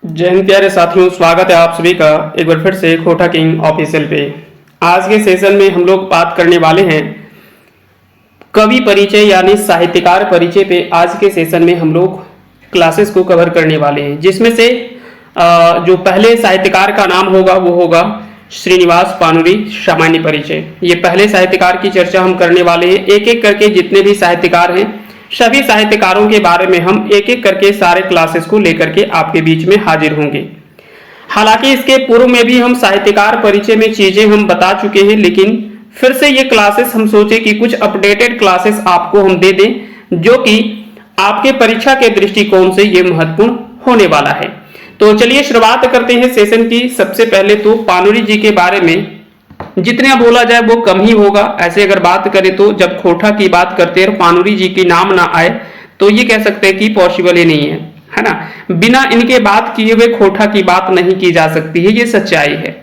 जय हिंद प्यारे साथियों, स्वागत है आप सभी का एक बार फिर से खोटा किंग ऑफिशियल पे। आज के सेशन में हम लोग बात करने वाले हैं कवि परिचय यानी साहित्यकार परिचय पे। आज के सेशन में हम लोग क्लासेस को कवर करने वाले हैं, जिसमें से जो पहले साहित्यकार का नाम होगा वो होगा श्रीनिवास पानुरी सामान्य परिचय। ये पहले साहित्यकार की चर्चा हम करने वाले हैं। एक एक करके जितने भी साहित्यकार हैं सभी साहित्यकारों के बारे में हम एक एक करके सारे क्लासेस को लेकर के आपके बीच में हाजिर होंगे। हालांकि इसके पूर्व में भी हम साहित्यकार परिचय में चीजें हम बता चुके हैं, लेकिन फिर से ये क्लासेस हम सोचे कि कुछ अपडेटेड क्लासेस आपको हम दे दें, जो कि आपके परीक्षा के दृष्टिकोण से ये महत्वपूर्ण होने वाला है। तो चलिए शुरुआत करते हैं सेशन की। सबसे पहले तो पानुरी जी के बारे में जितना बोला जाए वो कम ही होगा। ऐसे अगर बात करें तो जब खोटा की बात करते हैं पानुरी जी की नाम ना आए तो ये कह सकते हैं कि पॉसिबल ही नहीं है ना। बिना इनके बात किए हुए खोटा की बात नहीं की जा सकती है, ये सच्चाई है।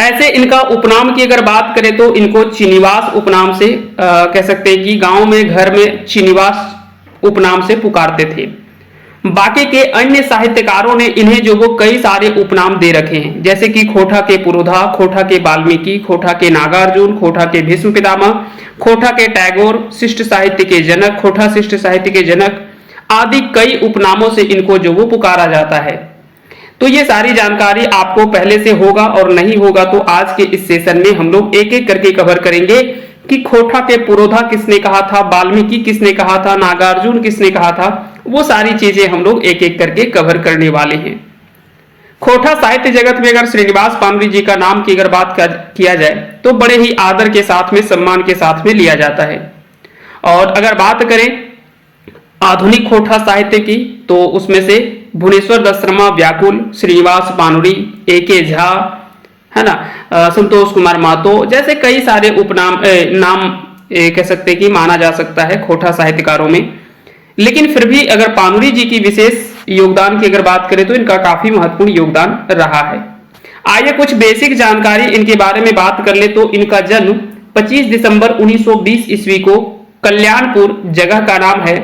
ऐसे इनका उपनाम की अगर बात करें तो इनको चीनिवास उपनाम से कह सकते हैं कि गांव में घर में चीनिवास उपनाम से पुकारते थे। बाकी के अन्य साहित्यकारों ने इन्हें जो वो कई सारे उपनाम दे रखे हैं, जैसे कि खोटा के पुरोधा, खोटा के वाल्मीकि, खोटा के नागार्जुन, खोटा के भीष्म पितामह, खोटा के टैगोर, शिष्ट साहित्य के जनक, खोटा शिष्ट साहित्य के जनक आदि कई उपनामों से इनको जो वो पुकारा जाता है। तो ये सारी जानकारी आपको पहले से होगा और नहीं होगा तो आज के इस सेशन में हम लोग एक एक करके कवर करेंगे कि खोटा के पुरोधा किसने कहा था, वाल्मीकि किसने कहा था, नागार्जुन किसने कहा था। वो सारी चीजें हम लोग एक एक करके कवर करने वाले हैं। खोटा साहित्य जगत में अगर श्रीनिवास पानुरी जी का नाम की अगर बात किया जाए तो बड़े ही आदर के साथ में, सम्मान के साथ में लिया जाता है। और अगर बात करें आधुनिक खोटा साहित्य की तो उसमें से भुवनेश्वर दत्त शर्मा, व्याकुल, श्रीनिवास पानुरी, A.K. झा, है ना, संतोष कुमार महतो जैसे कई सारे उपनाम नाम कह सकते हैं कि माना जा सकता है खोटा साहित्यकारों में। लेकिन फिर भी अगर पानुरी जी की विशेष योगदान की अगर बात करें तो इनका काफी महत्वपूर्ण योगदान रहा है। आइए कुछ बेसिक जानकारी इनके बारे में बात कर ले तो इनका जन्म 25 दिसंबर 1920 ईस्वी को कल्याणपुर जगह का नाम है,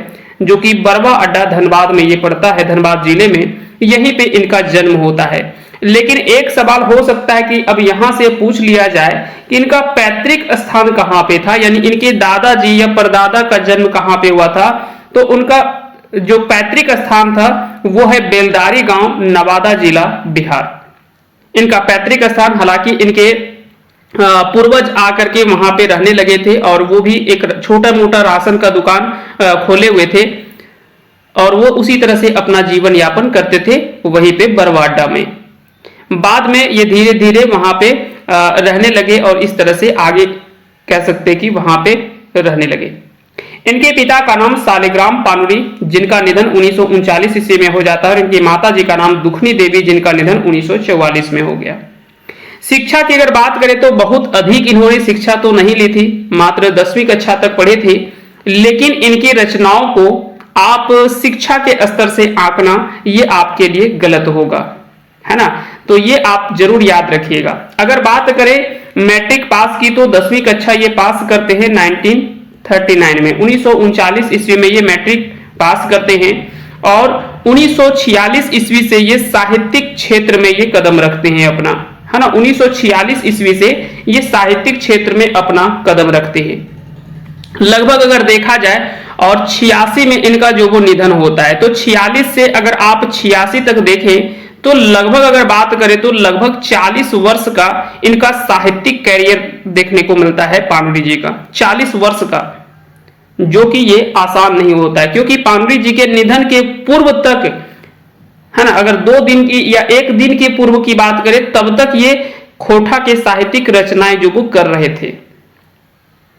जो कि बरवा अड्डा धनबाद में ये पड़ता है, धनबाद जिले में, यहीं पे इनका जन्म होता है। लेकिन एक सवाल हो सकता है कि अब यहां से पूछ लिया जाए कि इनका पैतृक स्थान कहां पे था, यानी इनके दादाजी या परदादा का जन्म कहां पे हुआ था। तो उनका जो पैतृक स्थान था वो है बेलदारी गांव, नवादा जिला, बिहार। इनका पैतृक स्थान, हालांकि इनके पूर्वज आकर के वहां पे रहने लगे थे और वो भी एक छोटा मोटा राशन का दुकान खोले हुए थे और वो उसी तरह से अपना जीवन यापन करते थे वहीं पे बरवाडा में। बाद में ये धीरे धीरे वहां पे रहने लगे और इस तरह से आगे कह सकते हैं कि वहां पे रहने लगे। इनके पिता का नाम सालिग्राम पानुरी, जिनका निधन 1939 ईस्वी में हो जाता है, और इनकी माता जी का नाम दुखनी देवी, जिनका निधन 1944 में हो गया। शिक्षा की अगर बात करें तो बहुत अधिक इन्होंने शिक्षा तो नहीं ली थी, मात्र 10वीं कक्षा तक पढ़े थे। लेकिन इनकी रचनाओं को आप शिक्षा के स्तर से आंकना ये आपके लिए गलत होगा, है ना। तो ये आप जरूर याद रखिएगा। अगर बात करें मैट्रिक पास की तो 10वीं कक्षा ये पास करते हैं 1939 में, 1939 ईस्वी में ये मैट्रिक पास करते हैं और 1946 ईस्वी से ये साहित्यिक क्षेत्र में ये कदम रखते हैं अपना, है ना। 1946 ईस्वी से ये साहित्यिक क्षेत्र में अपना कदम रखते हैं लगभग अगर देखा जाए। और 86 में इनका जो वो निधन होता है, तो 46 से अगर आप 86 तक देखें तो लगभग अगर बात करें तो लगभग 40 वर्ष का इनका साहित्यिक कैरियर देखने को मिलता है पानुरी जी का, 40 वर्ष का, जो कि ये आसान नहीं होता है। क्योंकि पानुरी जी के निधन के पूर्व तक, है ना, अगर 2 दिन की या 1 दिन के पूर्व की बात करें तब तक ये खोटा के साहित्यिक रचनाएं जो वो कर रहे थे।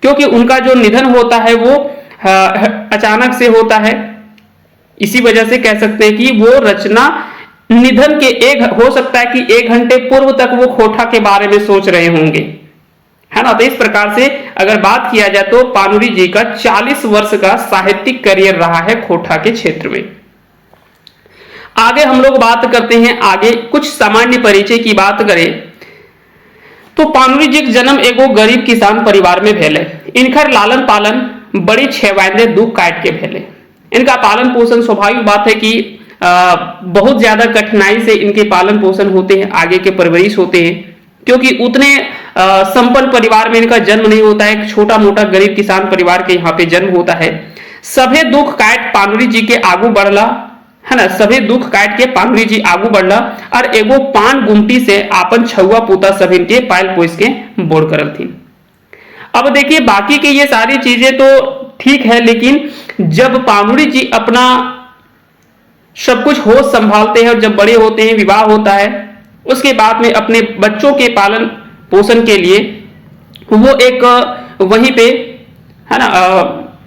क्योंकि उनका जो निधन होता है वो अचानक से होता है, इसी वजह से कह सकते हैं कि वो रचना निधन के हो सकता है कि 1 घंटे पूर्व तक वो खोटा के बारे में सोच रहे होंगे, है ना। तो इस प्रकार से अगर बात किया जाए तो पानुरी जी का 40 वर्ष का साहित्यिक करियर रहा है खोटा के क्षेत्र में। आगे हम लोग बात करते हैं, आगे कुछ सामान्य परिचय की बात करें तो पानुरी जी का जन्म एगो गरीब किसान परिवार में भेले। इनकर लालन पालन बड़ी 6 दुख काट के भेले। इनका पालन पोषण स्वाभाविक बात है कि बहुत ज्यादा कठिनाई से इनके पालन पोषण होते हैं, आगे के परवरिश होते हैं, क्योंकि उतने संपन्न परिवार में इनका जन्म नहीं होता है। एक छोटा मोटा गरीब किसान परिवार के यहाँ पे जन्म होता है। सभे दुख काट पानुरी जी के आगू बढ़ला, है ना, सभे दुख काट के पानुरी जी आगू बढ़ला और एगो पान गुमटी से आपन छुआ पोता सब इनके पायल पोस के बोर करल थी। अब देखिए बाकी की ये सारी चीजें तो ठीक है, लेकिन जब पानुरी जी अपना सब कुछ होश संभालते हैं और जब बड़े होते हैं, विवाह होता है, उसके बाद में अपने बच्चों के पालन पोषण के लिए वो एक वहीं पे, है ना,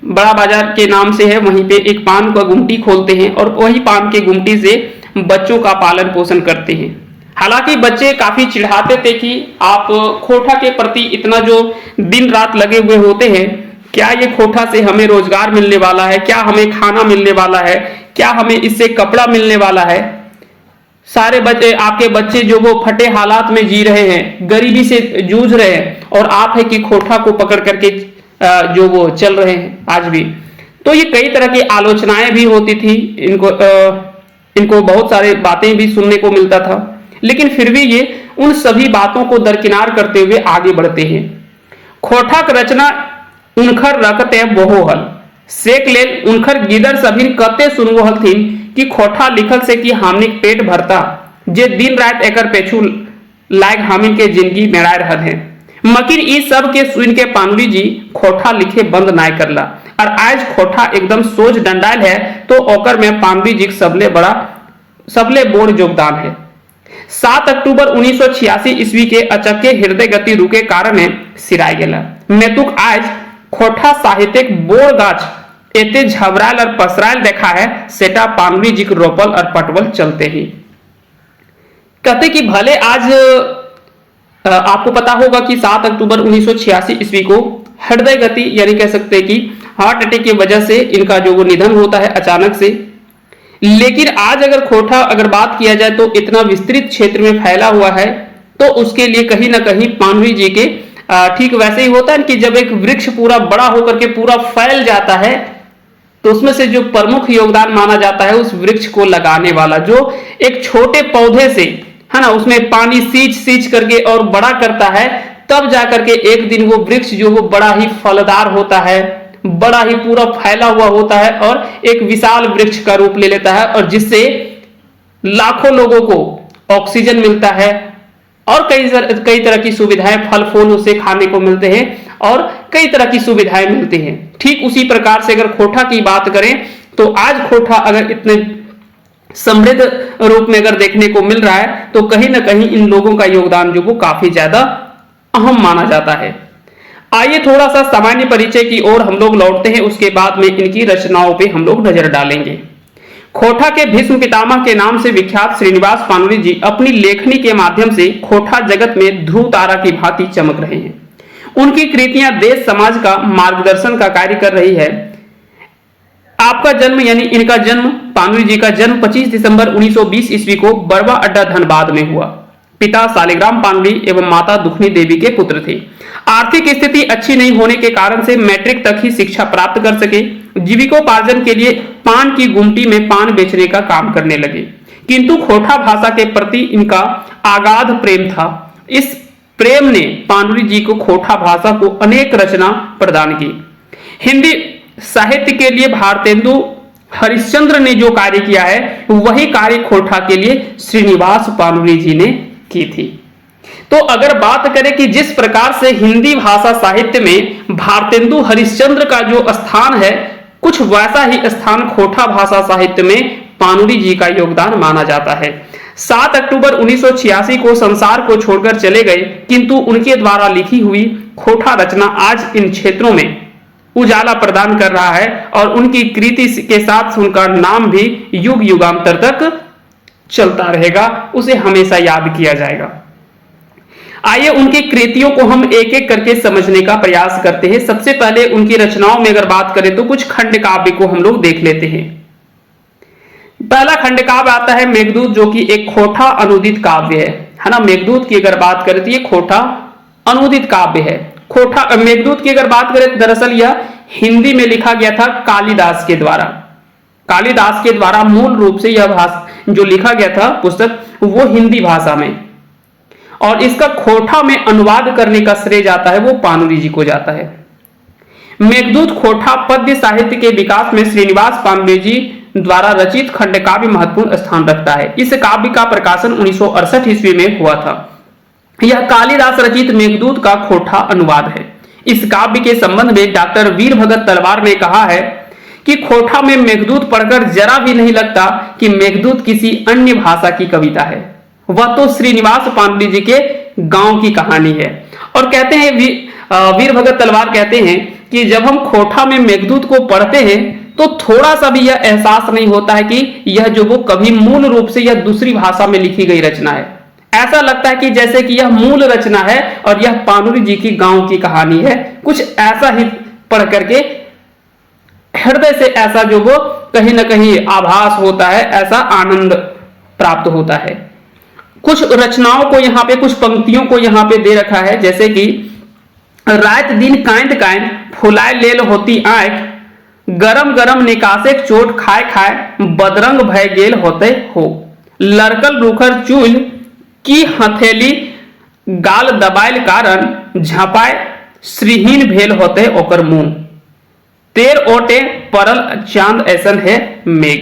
बड़ा बाजार के नाम से है, वहीं पे एक पान का गुमटी खोलते हैं और वही पान के गुमटी से बच्चों का पालन पोषण करते हैं। हालांकि बच्चे काफी चिढ़ाते थे कि आप खोठा के प्रति इतना जो दिन रात लगे हुए होते हैं, क्या ये खोठा से हमें रोजगार मिलने वाला है, क्या हमें खाना मिलने वाला है, क्या हमें इससे कपड़ा मिलने वाला है। सारे बच्चे, आपके बच्चे जो वो फटे हालात में जी रहे हैं, गरीबी से जूझ रहे हैं, और आप है कि खोठा को पकड़ करके जो वो चल रहे हैं आज भी। तो ये कई तरह की आलोचनाएं भी होती थी, इनको बहुत सारे बातें भी सुनने को मिलता था, लेकिन फिर भी ये उन सभी बातों को दरकिनार करते हुए आगे बढ़ते हैं। खोठा की रचना उनखर रखते बोहोहल सेक लेल उनखर गिदर सभिन कते सुनवोहल थी कि खोठा लिखल से कि हामिन पेट भरता, जे दिन रात एकर पेछू लायक हामिन के जिंदगी मेड़ाए रहत है। मकिर ई सब के सुन के पानुरी जी खोठा लिखे बंद नाय करला, और आज खोठा एकदम सोच डंडाल है, तो ओकर में पानुरी जी सबले बोड़ योगदान है। 7 अक्टूबर 1986 ईस्वी के अचक्के हृदय गति रुके कारण सिराय गेला। मेतुक आज खोठा साहित्यिक बोर गाछ एते झबराल और पसराल देखा है, सेटा पानुरी जी के रोपल और पटवल चलते ही। कहते कि भले आज आपको पता होगा कि 7 अक्टूबर 1986 ईस्वी को हृदय गति यानी कह सकते हैं कि हार्ट अटैक की वजह से इनका जो वो निधन होता है अचानक से, लेकिन आज अगर खोठा अगर बात किया जाए तो इतना विस्तृत क्षेत्र में फैला हुआ है, तो उसके लिए कहीं ना कहीं पानुरी जी के ठीक वैसे ही होता है कि जब एक वृक्ष पूरा बड़ा होकर के पूरा फैल जाता है, तो उसमें से जो प्रमुख योगदान माना जाता है उस वृक्ष को लगाने वाला, जो एक छोटे पौधे से, है ना, उसमें पानी सींच करके और बड़ा करता है, तब जाकर के एक दिन वो वृक्ष जो वो बड़ा ही फलदार होता है, बड़ा ही पूरा फैला हुआ होता है और एक विशाल वृक्ष का रूप ले लेता है, और जिससे लाखों लोगों को ऑक्सीजन मिलता है और कई तरह की सुविधाएं, फल फूल उसे खाने को मिलते हैं और कई तरह की सुविधाएं मिलती हैं। ठीक उसी प्रकार से अगर खोठा की बात करें तो आज खोठा अगर इतने समृद्ध रूप में अगर देखने को मिल रहा है, तो कहीं ना कहीं इन लोगों का योगदान जो वो काफी ज्यादा अहम माना जाता है। आइए थोड़ा सा सामान्य परिचय की ओर हम लोग लौटते हैं, उसके बाद में इनकी रचनाओं पे हम लोग नजर डालेंगे। खोठा के भीष्म पितामह के नाम से विख्यात श्रीनिवास पानुरी जी अपनी लेखनी के माध्यम से खोठा जगत में ध्रुव तारा की भांति चमक रहे हैं। उनकी कृतियां देश समाज का मार्गदर्शन का कार्य कर रही है। आपका जन्म यानी इनका जन्म, पानुरी जी का जन्म 25 दिसंबर 1920 ईस्वी को बरवा अड्डा धनबाद में हुआ। पिता शालिग्राम पानुरी एवं माता दुखनी देवी के पुत्र थे। आर्थिक स्थिति अच्छी नहीं होने के कारण से मैट्रिक तक ही शिक्षा प्राप्त कर सके। जीविकोपार्जन के लिए पान की गुमटी में पान बेचने का काम करने लगे, किंतु खोठा भाषा के प्रति इनका आगाध प्रेम था। इस प्रेम ने पानुरी जी को खोठा भाषा को अनेक रचना प्रदान की। हिंदी साहित्य के लिए भारतेंदु हरिश्चंद्र ने जो कार्य किया है, वही कार्य खोठा के लिए श्रीनिवास पानुरी जी ने की थी। तो अगर बात करें कि जिस प्रकार से हिंदी भाषा साहित्य में भारतेंदु हरिश्चंद्र का जो स्थान है, कुछ वैसा ही स्थान खोठा भाषा साहित्य में पानुरी जी का योगदान माना जाता है। 7 अक्टूबर 1986 को संसार को छोड़कर चले गए, किंतु उनके द्वारा लिखी हुई खोठा रचना आज इन क्षेत्रों में उजाला प्रदान कर रहा है और उनकी कृति के साथ उनका नाम भी युग युगांतर तक चलता रहेगा, उसे हमेशा याद किया जाएगा। आइए उनकी कृतियों को हम एक एक करके समझने का प्रयास करते हैं। सबसे पहले उनकी रचनाओं में अगर बात करें तो कुछ खंड काव्य को हम लोग देख लेते हैं। पहला खंड काव्य आता है मेघदूत, जो कि एक खोठा अनुदित काव्य है ना। मेघदूत की अगर बात करें तो ये खोठा अनुदित काव्य है। खोठा मेघदूत की अगर बात करें, दरअसल यह हिंदी में लिखा गया था कालिदास के द्वारा। कालिदास के द्वारा मूल रूप से यह भाषा जो लिखा गया था पुस्तक वो हिंदी भाषा में, और इसका खोटा में अनुवाद करने का श्रेय जाता है वो पाणिनि जी को जाता है। मेघदूत खोटा पद्य साहित्य के विकास में श्रीनिवास पाणिनि जी द्वारा रचित खंडकाव्य महत्वपूर्ण स्थान रखता है। इस काव्य का प्रकाशन 1968 ईस्वी में हुआ था। यह कालिदास रचित मेघदूत का खोटा अनुवाद है। इस काव्य के संबंध में डॉक्टर वीरभगत तलवार ने कहा है कि खोटा में मेघदूत पढ़कर जरा भी नहीं लगता कि मेघदूत किसी अन्य भाषा की कविता है, वह तो श्रीनिवास पाणिनि जी के गांव की कहानी है। और कहते हैं वीरभगत तलवार कहते हैं कि जब हम खोटा में मेघदूत को पढ़ते हैं तो थोड़ा सा भी यह एहसास नहीं होता है कि यह जो वो कभी मूल रूप से यह दूसरी भाषा में लिखी गई रचना है। ऐसा लगता है कि जैसे कि यह मूल रचना है और यह पाणिनि जी की गांव की कहानी है। कुछ ऐसा ही पढ़ करके हृदय से ऐसा जो वो कहीं ना कहीं आभास होता है, ऐसा आनंद प्राप्त होता है। कुछ रचनाओं को यहाँ पे, कुछ पंक्तियों को यहाँ पे दे रखा है, जैसे कि रात दिन कांद कांद फुलाए लेल होती आंख, गरम गरम निकासे चोट खाए खाए बदरंग भय गेल होते हो, लड़कल रूखर चूल की हथेली गाल दबाइल कारण झपाए श्रीहीन भेल होते ओकर मुंह, तेर ओटे परल चांद ऐसन है मेघ।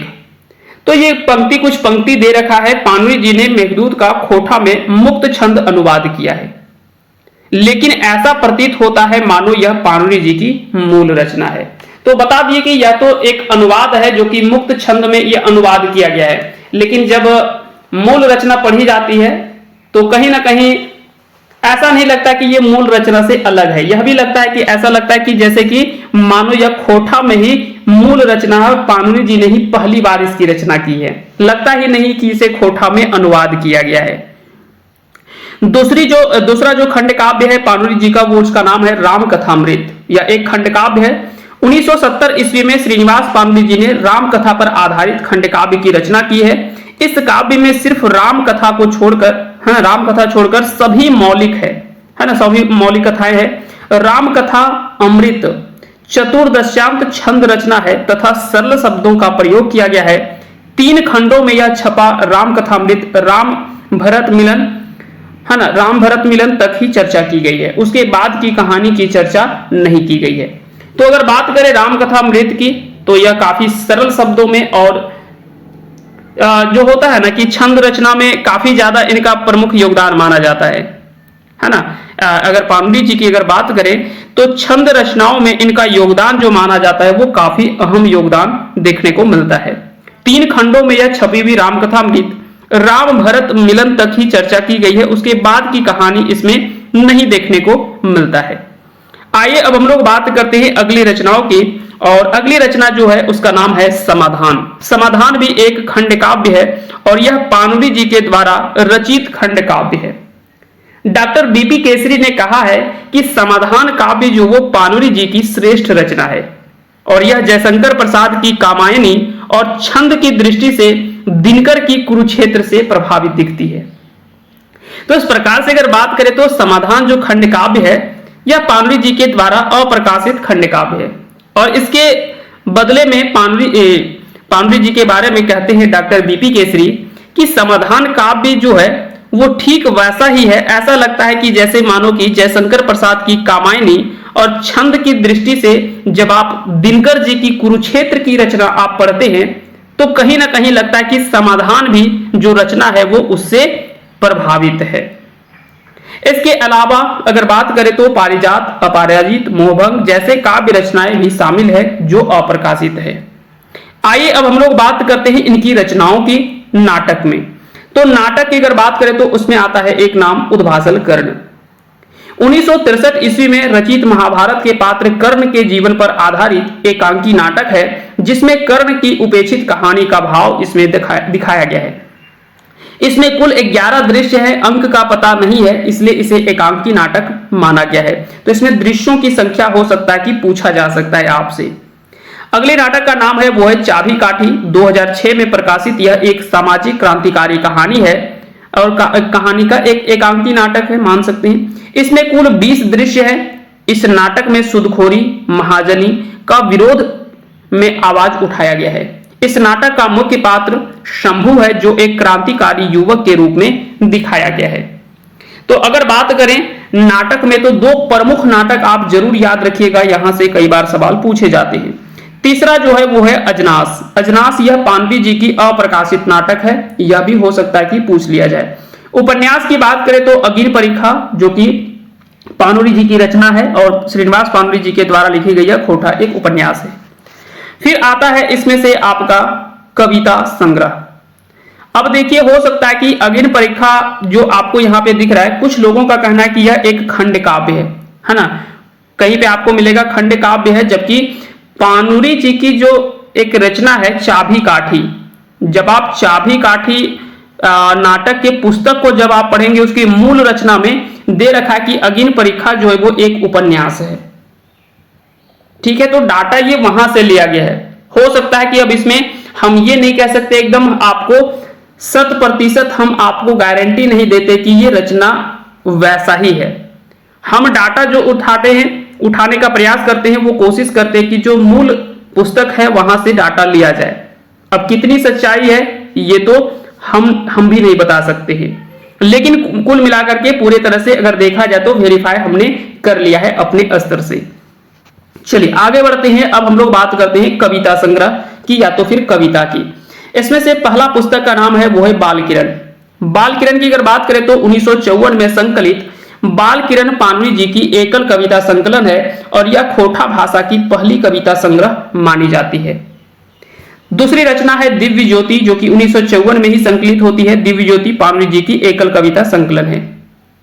तो ये पंक्ति, कुछ पंक्ति दे रखा है। पाणिनि जी ने मेघदूत का खोटा में मुक्त छंद अनुवाद किया है, लेकिन ऐसा प्रतीत होता है मानो यह पाणिनि जी की मूल रचना है। तो बता दिए कि यह तो एक अनुवाद है जो कि मुक्त छंद में यह अनुवाद किया गया है, लेकिन जब मूल रचना पढ़ी जाती है तो कहीं ना कहीं ऐसा नहीं लगता कि यह मूल रचना से अलग है। यह भी लगता है कि ऐसा लगता है कि जैसे कि मानो यह खोटा में ही मूल रचना है, पाणिनि जी ने ही पहली बार इसकी रचना की है। लगता ही नहीं कि इसे खोटा में अनुवाद किया गया है। दूसरा जो खंड काव्य है पाणिनि जी का, वो उसका नाम है राम कथामृत। यह एक खंड काव्य है। 1970 ईस्वी में श्रीनिवास पाणिनि जी ने राम कथा पर आधारित खंड काव्य की रचना की है। इस काव्य में सिर्फ राम कथा को छोड़कर, राम कथा छोड़कर सभी मौलिक है ना, सभी मौलिक कथाएं हैं। राम कथा अमृत चतुर्दशांत छंद रचना है तथा सरल शब्दों का प्रयोग किया गया है। 3 खंडों में यह छपा राम कथामृत राम भरत मिलन, है ना, राम भरत मिलन तक ही चर्चा की गई है। उसके बाद की कहानी की चर्चा नहीं की गई है। तो अगर बात करें राम कथामृत की, तो यह काफी सरल शब्दों में और जो होता है ना कि छंद रचना में काफी ज्यादा इनका प्रमुख योगदान माना जाता है ना। अगर पाणिनि जी की अगर बात करें तो छंद रचनाओं में इनका योगदान जो माना जाता है वो काफी अहम योगदान देखने को मिलता है। 3 खंडों में यह छपी हुई राम कथामृत राम भरत मिलन तक ही चर्चा की गई है। उसके बाद की कहानी इसमें नहीं देखने को मिलता है। आइए अब हम लोग बात करते हैं अगली रचनाओं की, और अगली रचना जो है उसका नाम है समाधान। समाधान भी एक खंड काव्य है और यह पाणिनि जी के द्वारा रचित खंड काव्य है। डॉक्टर बीपी केसरी ने कहा है कि समाधान काव्य जो वो पाणिनि जी की श्रेष्ठ रचना है और यह जयशंकर प्रसाद की कामायनी और छंद की दृष्टि से दिनकर की कुरुक्षेत्र से प्रभावित दिखती है। तो इस प्रकार से अगर बात करें तो समाधान जो खंड काव्य है यह पाणिनि जी के द्वारा अप्रकाशित खंड काव्य है, और इसके बदले में पाणिनि जी के बारे में कहते हैं डॉक्टर बीपी केसरी कि समाधान काव्य जो है वो ठीक वैसा ही है। ऐसा लगता है कि जैसे मानो कि जयशंकर प्रसाद की कामायनी और छंद की दृष्टि से जब आप दिनकर जी की कुरुक्षेत्र की रचना आप पढ़ते हैं तो कहीं ना कहीं लगता है कि समाधान भी जो रचना है वो उससे प्रभावित है। इसके अलावा अगर बात करें तो पारिजात, अपराजित, मोहभंग जैसे काव्य रचनाएं भी शामिल है जो अप्रकाशित है। आइए अब हम लोग बात करते हैं इनकी रचनाओं की नाटक में। तो नाटक की अगर बात करें तो उसमें आता है एक नाम उद्भासल कर्ण। 1963 ईस्वी में रचित महाभारत के पात्र कर्ण के जीवन पर आधारित एकांकी नाटक है जिसमें कर्ण की उपेक्षित कहानी का भाव इसमें दिखाया गया है। इसमें कुल 11 दृश्य है, अंक का पता नहीं है इसलिए इसे एकांकी नाटक माना गया है। तो इसमें दृश्यों की संख्या हो सकता है कि पूछा जा सकता है आपसे। अगले नाटक का नाम है वो है चाबी काठी। 2006 में प्रकाशित यह एक सामाजिक क्रांतिकारी कहानी है और कहानी का एक एकांकी नाटक है, मान सकते हैं। इसमें कुल 20 दृश्य है। इस नाटक में सुदखोरी महाजनी का विरोध में आवाज उठाया गया है। इस नाटक का मुख्य पात्र शंभू है, जो एक क्रांतिकारी युवक के रूप में दिखाया गया है। तो अगर बात करें नाटक में, तो दो प्रमुख नाटक आप जरूर याद रखिएगा, यहां से कई बार सवाल पूछे जाते हैं। तीसरा जो है वो है अजनास। अजनास यह पानवी जी की अप्रकाशित नाटक है, यह भी हो सकता है कि पूछ लिया जाए। उपन्यास की बात करें तो अग्नि परीक्षा, जो कि पानुरी जी की रचना है और श्रीनिवास पानुरी जी के द्वारा लिखी गई है खोटा, एक उपन्यास है। फिर आता है इसमें से आपका कविता संग्रह। अब देखिए, हो सकता है कि अग्नि परीक्षा जो आपको यहां पे दिख रहा है, कुछ लोगों का कहना है कि यह एक खंड काव्य है ना। कहीं पे आपको मिलेगा खंड काव्य है, जबकि पानुरी जी की जो एक रचना है चाभी काठी, जब आप चाभी काठी नाटक के पुस्तक को जब आप पढ़ेंगे, उसकी मूल रचना में दे रखा है कि अग्नि परीक्षा जो है वो एक उपन्यास है। ठीक है, तो डाटा ये वहां से लिया गया है। हो सकता है कि अब इसमें हम ये नहीं कह सकते एकदम आपको 100% हम आपको गारंटी नहीं देते कि ये रचना वैसा ही है। हम डाटा जो उठाते हैं, उठाने का प्रयास करते हैं, वो कोशिश करते हैं कि जो मूल पुस्तक है वहां से डाटा लिया जाए। अब कितनी सच्चाई है ये तो हम भी नहीं बता सकते हैं, लेकिन कुल मिलाकर के पूरे तरह से अगर देखा जाए तो वेरीफाई हमने कर लिया है अपने स्तर से। चलिए आगे बढ़ते हैं। अब हम लोग बात करते हैं कविता संग्रह की या तो फिर कविता की। इसमें से पहला पुस्तक का नाम है वो है बाल किरण। बाल किरण की अगर बात करें तो 1954 में संकलित बाल किरण पानुरी जी की एकल कविता संकलन है और यह खोटा भाषा की पहली कविता संग्रह मानी जाती है। दूसरी रचना है दिव्य ज्योति, जो कि 1954 में ही संकलित होती है। दिव्य ज्योति पानुरी जी की एकल कविता संकलन है।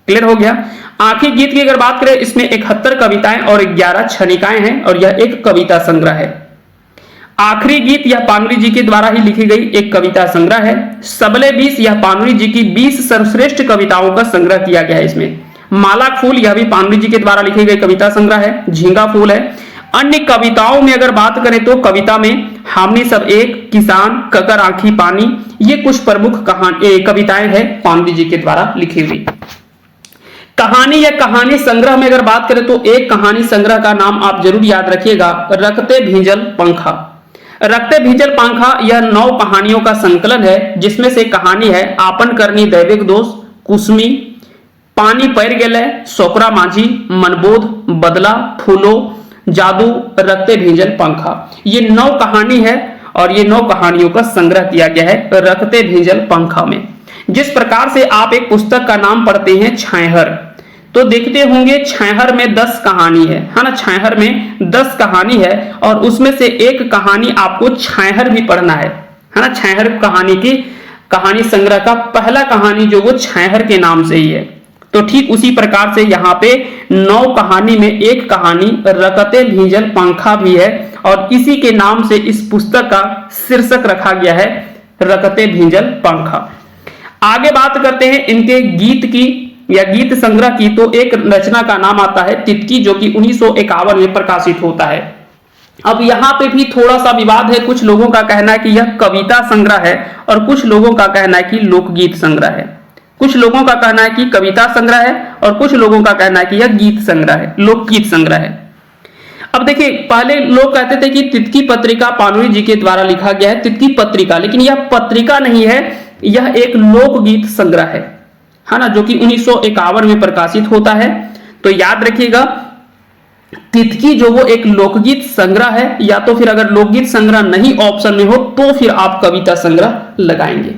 क्लियर हो गया। आखिरी गीत की अगर बात करें, इसमें 71 कविताएं और 11 क्षणिकाएं हैं और यह एक कविता संग्रह है। आखिरी गीत यह पानुरी जी के द्वारा ही लिखी गई एक कविता संग्रह है। सबले 20 यह पानुरी जी की 20 सर्वश्रेष्ठ कविताओं का संग्रह किया गया है। इसमें माला फूल यह भी पानुरी जी के द्वारा लिखी गई कविता संग्रह है। झींगा फूल है। अन्य कविताओं में अगर बात करें तो कविता में हमने सब एक, किसान, ककर आंखी पानी, ये कुछ प्रमुख कविताएं हैं पानुरी जी के द्वारा लिखी हुई। कहानी या कहानी संग्रह में अगर बात करें तो एक कहानी संग्रह का नाम आप जरूर याद रखिएगा, रखते भींजल पंखा। रखते भींजल पंखा यह 9 कहानियों का संकलन है, जिसमें से कहानी है आपन करनी दैविक दोष, कुसमी, पानी पैर गेले, सोकरा माझी, मनबोध, बदला, फूलो, जादू, रखते भींजल पंखा। ये 9 कहानी है और ये 9 कहानियों का संग्रह किया गया है रखते भींजल पंखा में। जिस प्रकार से आप एक पुस्तक का नाम पढ़ते हैं छैहर, तो देखते होंगे छैहर में 10 कहानी है ना। छैहर में 10 कहानी है और उसमें से एक कहानी आपको छैहर भी पढ़ना है ना। छैहर कहानी की कहानी संग्रह का पहला कहानी जो वो छैहर के नाम से ही है। तो ठीक उसी प्रकार से यहाँ पे 9 कहानी में एक कहानी रखते भींजल पंखा भी है और इसी के नाम से इस पुस्तक का शीर्षक रखा गया है रखते भींजल पंखा। आगे बात करते हैं इनके गीत की या गीत संग्रह की। तो एक रचना का नाम आता है तितकी, जो कि 1951 में प्रकाशित होता है। अब यहाँ पे भी थोड़ा सा विवाद है। कुछ लोगों का कहना है कि यह कविता संग्रह है और कुछ लोगों का कहना है कि लोकगीत संग्रह है। कुछ लोगों का कहना है कि कविता संग्रह है और कुछ लोगों का कहना है कि यह गीत संग्रह है, लोकगीत संग्रह है। अब देखिए, पहले लोग कहते थे कि तितकी पत्रिका पानुरी जी के द्वारा लिखा गया है, तितकी पत्रिका, लेकिन यह पत्रिका नहीं है, यह एक लोकगीत संग्रह है ना, जो कि 1951 में प्रकाशित होता है। तो याद रखिएगा, तितकी जो वो एक लोकगीत संग्रह है, या तो फिर अगर लोकगीत संग्रह नहीं ऑप्शन में हो तो फिर आप कविता संग्रह लगाएंगे।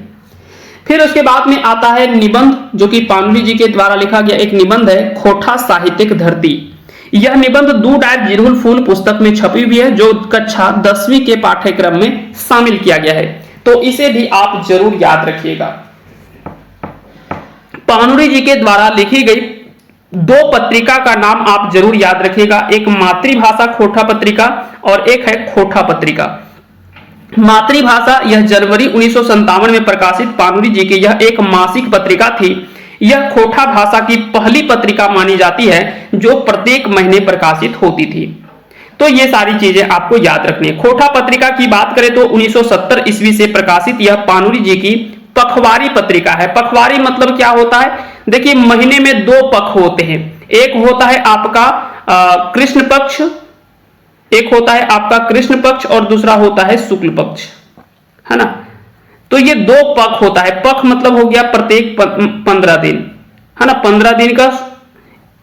फिर उसके बाद में आता है निबंध, जो कि पानुरी जी के द्वारा लिखा गया एक निबंध है खोटा साहित्यिक धरती। यह निबंध दू डायर जिरहुल फूल पुस्तक में छपी हुई है, जो कक्षा 10वीं के पाठ्यक्रम में शामिल किया गया है। तो इसे भी आप जरूर याद रखिएगा। पानुरी जी के द्वारा लिखी गई 2 पत्रिका का नाम आप जरूर याद रखिएगा, एक मातृभाषा खोटा पत्रिका और एक है खोटा पत्रिका। मातृभाषा यह जनवरी 1957 में प्रकाशित पानुरी जी की यह एक मासिक पत्रिका थी। यह खोटा भाषा की पहली पत्रिका मानी जाती है जो प्रत्येक महीने प्रकाशित होती थी। तो ये सारी चीजें आपको याद रखनी है। खोटा पत्रिका की बात करें तो 1970 ईस्वी से प्रकाशित यह पानुरी जी की पखवारी पत्रिका है। पखवारी मतलब क्या होता है? देखिए, महीने में 2 पख होते हैं। एक होता है आपका कृष्ण पक्ष, एक होता है आपका कृष्ण पक्ष और दूसरा होता है शुक्ल पक्ष। है ना। तो ये 2 पख होता है, पख मतलब हो गया प्रत्येक 15 दिन, है ना। 15 दिन का,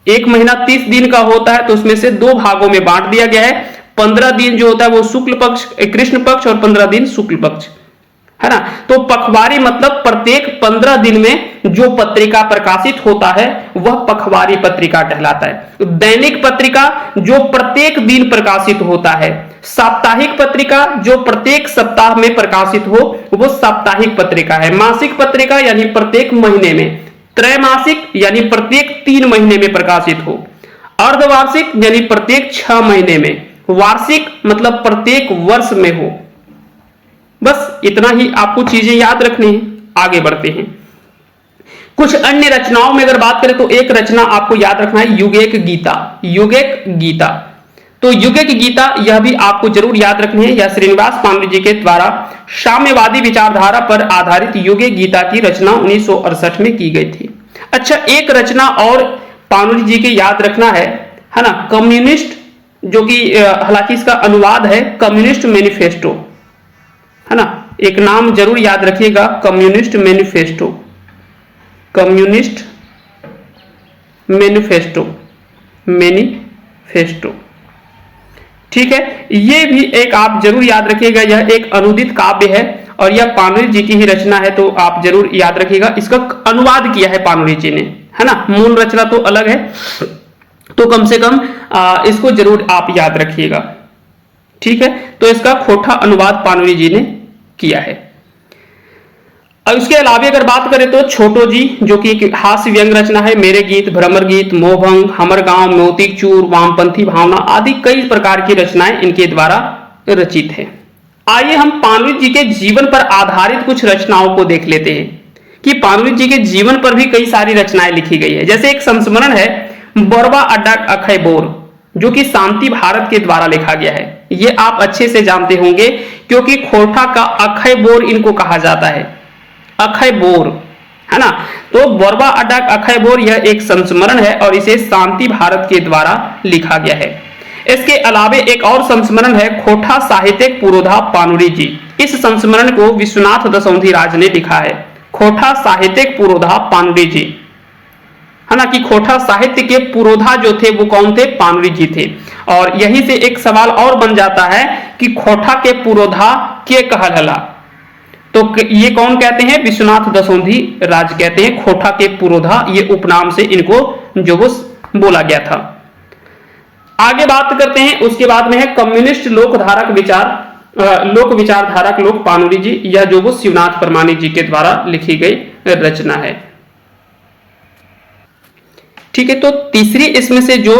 एक महीना 30 दिन का होता है, तो उसमें से 2 भागों में बांट दिया गया है। 15 दिन जो होता है वो शुक्ल पक्ष, कृष्ण पक्ष, और 15 दिन शुक्ल पक्ष, है ना। तो पखवारी मतलब प्रत्येक 15 दिन में जो पत्रिका प्रकाशित होता है वह पखवारी पत्रिका कहलाता है। दैनिक पत्रिका जो प्रत्येक दिन प्रकाशित होता है, साप्ताहिक पत्रिका जो प्रत्येक सप्ताह में प्रकाशित हो वो साप्ताहिक पत्रिका है। मासिक पत्रिका यानी प्रत्येक महीने में, त्रैमासिक यानी प्रत्येक 3 महीने में प्रकाशित हो, अर्धवार्षिक यानी प्रत्येक 6 महीने में, वार्षिक मतलब प्रत्येक वर्ष में हो। बस इतना ही आपको चीजें याद रखनी है। आगे बढ़ते हैं। कुछ अन्य रचनाओं में अगर बात करें तो एक रचना आपको याद रखना है, युगेक गीता। युगेक गीता, तो युगेक गीता यह भी आपको जरूर याद रखनी है। यह श्रीनिवास पानुरी जी के द्वारा साम्यवादी विचारधारा पर आधारित युगेक गीता की रचना 1968 में की गई थी। अच्छा, एक रचना और पानुरी जी के याद रखना है ना, कम्युनिस्ट, जो कि हालांकि इसका अनुवाद है कम्युनिस्ट मैनिफेस्टो, है ना। एक नाम जरूर याद रखिएगा, communist manifesto, communist manifesto, manifesto, ठीक है। ये भी एक आप जरूर याद रखिएगा, यह एक अनुदित काव्य है और यह पानुरी जी की ही रचना है, तो आप जरूर याद रखिएगा। इसका अनुवाद किया है पानुरी जी ने, है ना। मूल रचना तो अलग है, तो कम से कम इसको जरूर आप याद रखिएगा, ठीक है। तो इसका खोटा अनुवाद पानुरी जी ने किया है। और उसके अलावा अगर बात करें तो छोटो जी, जो कि एक हास्य व्यंग रचना है, मेरे गीत, भ्रमर गीत, मोहभंग, हमर गांव, मोतीक चूर, वामपंथी भावना आदि कई प्रकार की रचनाएं इनके द्वारा रचित है। आइए हम पानुरी जी के जीवन पर आधारित कुछ रचनाओं को देख लेते हैं कि पानुरी जी के जीवन पर भी कई सारी रचनाएं लिखी गई है। जैसे एक संस्मरण है बोरबा अड्डा अखय बोर, जो कि शांति भारत के द्वारा लिखा गया है। ये आप अच्छे से जानते होंगे क्योंकि खोरठा का अखय बोर इनको कहा जाता है, अखय बोर, है ना। तो बोरबा अड्डा अखय बोर यह एक संस्मरण है और इसे शांति भारत के द्वारा लिखा गया है। इसके अलावा एक और संस्मरण है खोठा साहित्यिक पुरोधा पानुरी जी। इस संस्मरण को विश्वनाथ दसौंधी राज ने लिखा है, खोठा साहित्यिक पुरोधा पानुरी जी, है ना। कि खोठा साहित्य के पुरोधा जो थे वो कौन थे, पानुरी जी थे। और यहीं से एक सवाल और बन जाता है कि खोठा के पुरोधा के कहलला, तो ये कौन कहते हैं, विश्वनाथ दसौंधी राज कहते हैं खोठा के पुरोधा, ये उपनाम से इनको जो वो बोला गया था। आगे बात करते हैं, उसके बाद में है कम्युनिस्ट लोकधारक विचार, लोक विचारधारक लोक पानुरी जी, यह जो वो शिवनाथ परमानिक जी के द्वारा लिखी गई रचना है, ठीक है। तो तीसरी इसमें से जो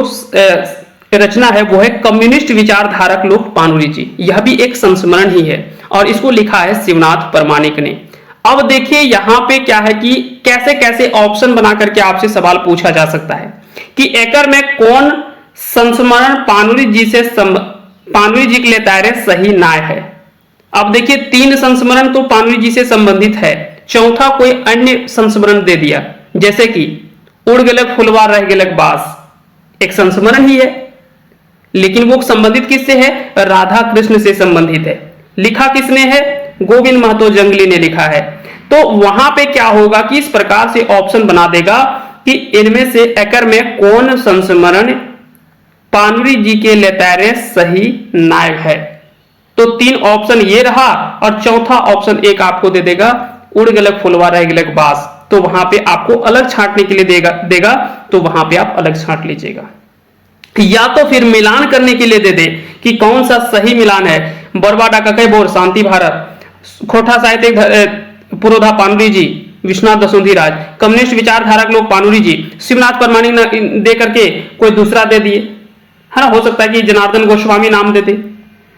रचना है वो है कम्युनिस्ट विचारधारक लोक पानुरी जी, यह भी एक संस्मरण ही है और इसको लिखा है शिवनाथ परमानिक ने। अब देखिए यहां पे क्या है कि कैसे कैसे ऑप्शन बना करके आपसे सवाल पूछा जा सकता है कि एकर में कौन संस्मरण पानुरी जी के लिए दायरे सही नाय है। अब देखिए 3 संस्मरण तो पानुरी जी से संबंधित है, चौथा कोई अन्य संस्मरण दे दिया, जैसे कि उड़ गेलक फुलवा रह गेलक बास, एक संस्मरण ही है लेकिन वो संबंधित किससे है, राधा कृष्ण से संबंधित है। लिखा किसने है, गोविंद महतो जंगली ने लिखा है। तो वहां पे क्या होगा कि इस प्रकार से ऑप्शन बना देगा कि इनमें से एकर में कौन संस्मरण पानुरी जी के लेतारे सही नायक है। तो 3 ऑप्शन ये रहा और चौथा ऑप्शन एक आपको दे देगा उड़ गेलक फुलवा रह गेलक बास, तो वहां पे आपको अलग छांटने के लिए देगा तो वहां पे आप अलग छांट लीजिएगा, या तो फिर मिलान करने के लिए दे दे कि कौन सा सही मिलान है, बोरबा अड्डा अखय बोर शांति भारत, खोठा साहित्यिक पुरोधा पानुरी जी, विश्वनाथ दसौंधी राज, कम्युनिस्ट विचारधारक लोग पानुरी जी, शिवनाथ परमानिक दे करके कोई दूसरा दे दिए, है ना। हो सकता है कि जनार्दन गोस्वामी नाम दे दे,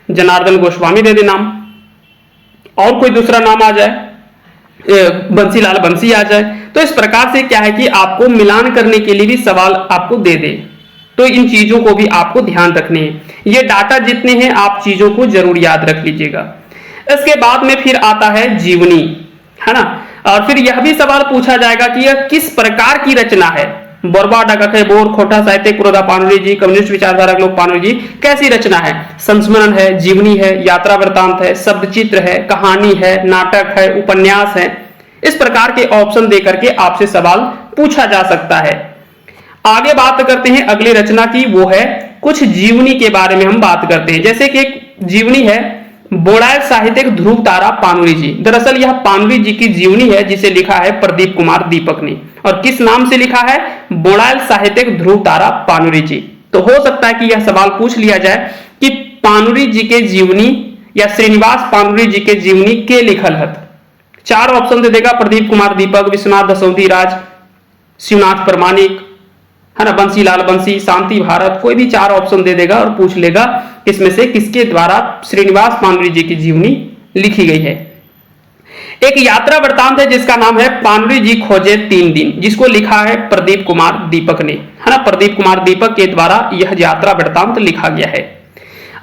जनार्दन गोस्वामी दे दे नाम, और कोई दूसरा नाम आ जाए, बंसीलाल बंसी आ जाए। तो इस प्रकार से क्या है कि आपको मिलान करने के लिए भी सवाल आपको दे दे, तो इन चीजों को भी आपको ध्यान रखने हैं। ये डाटा जितने हैं आप चीजों को जरूर याद रख लीजिएगा। इसके बाद में फिर आता है जीवनी, है ना। और फिर यह भी सवाल पूछा जाएगा कि यह किस प्रकार की रचना है, बोरबा डकखे बोर खोटा साहित्य पुरोधा पानुरी जी, कम्युनिस्ट विचारधारा के लोग पानुरी जी। कैसी रचना है? संस्मरण है, जीवनी है, यात्रा वृतांत है, शब्द चित्र है, कहानी है, नाटक है, उपन्यास है। इस प्रकार के ऑप्शन देकर के आपसे सवाल पूछा जा सकता है। आगे बात करते हैं अगली रचना की, वो है कुछ जीवनी के बारे में हम बात करते हैं। जैसे कि एक जीवनी है बोड़ायल साहित्यिक ध्रुव तारा पानुरी जी। दरअसल यह पानुरी जी की जीवनी है जिसे लिखा है प्रदीप कुमार दीपक ने। और किस नाम से लिखा है? बोड़ायल साहित्यिक ध्रुव तारा पानुरी जी। तो हो सकता है कि यह सवाल पूछ लिया जाए कि पानुरी जी के जीवनी या श्रीनिवास पानुरी जी के जीवनी के लिखल हत। 4 ऑप्शन दे देगा, प्रदीप कुमार दीपक, विश्वनाथ दसौंधी राज, शिवनाथ प्रमाणिक, है ना, बंसीलाल बंसी, शांति भारत, कोई भी 4 ऑप्शन दे देगा और पूछ लेगा इसमें से किसके द्वारा श्रीनिवास पानुरी जी की जीवनी लिखी गई है। एक यात्रा वृतांत है जिसका नाम है पानुरी जी खोजे 3 दिन, जिसको लिखा है प्रदीप कुमार दीपक ने, है ना। प्रदीप कुमार दीपक के द्वारा यह यात्रा वृतांत लिखा गया है।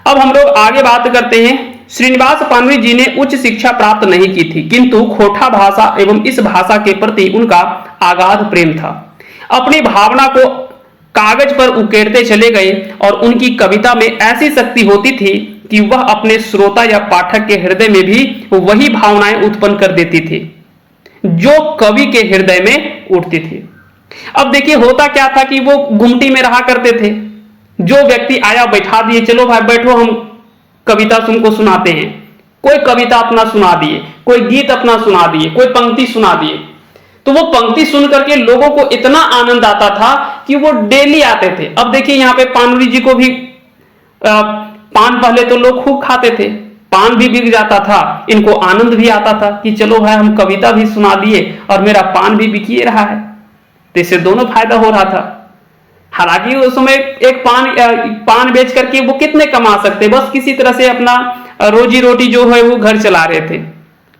अब हम लोग आगे बात करते हैं। श्रीनिवास पानुरी जी ने उच्च शिक्षा प्राप्त नहीं की थी, किंतु खोटा भाषा एवं इस भाषा के प्रति उनका अगाध प्रेम था। अपनी भावना को कागज पर उकेरते चले गए और उनकी कविता में ऐसी शक्ति होती थी कि वह अपने श्रोता या पाठक के हृदय में भी वही भावनाएं उत्पन्न कर देती थी जो कवि के हृदय में उठती थी। अब देखिए होता क्या था कि वो गुमटी में रहा करते थे। जो व्यक्ति आया बैठा दिए, चलो भाई बैठो हम कविता तुमको सुनाते हैं। कोई कविता अपना सुना दिए, कोई गीत अपना सुना दिए, कोई पंक्ति सुना दिए। तो वो पंक्ति सुन करके लोगों को इतना आनंद आता था कि वो डेली आते थे। अब देखिए यहाँ पे पानुरी जी को भी पान पहले तो लोग खूब खाते थे, पान भी बिक जाता था, इनको आनंद भी आता था कि चलो भाई हम कविता भी सुना दिए और मेरा पान भी बिकिए रहा है। तो इससे दोनों फायदा हो रहा था। हालांकि उस समय एक पान बेच करके वो कितने कमा सकते, बस किसी तरह से अपना रोजी रोटी जो है वो घर चला रहे थे,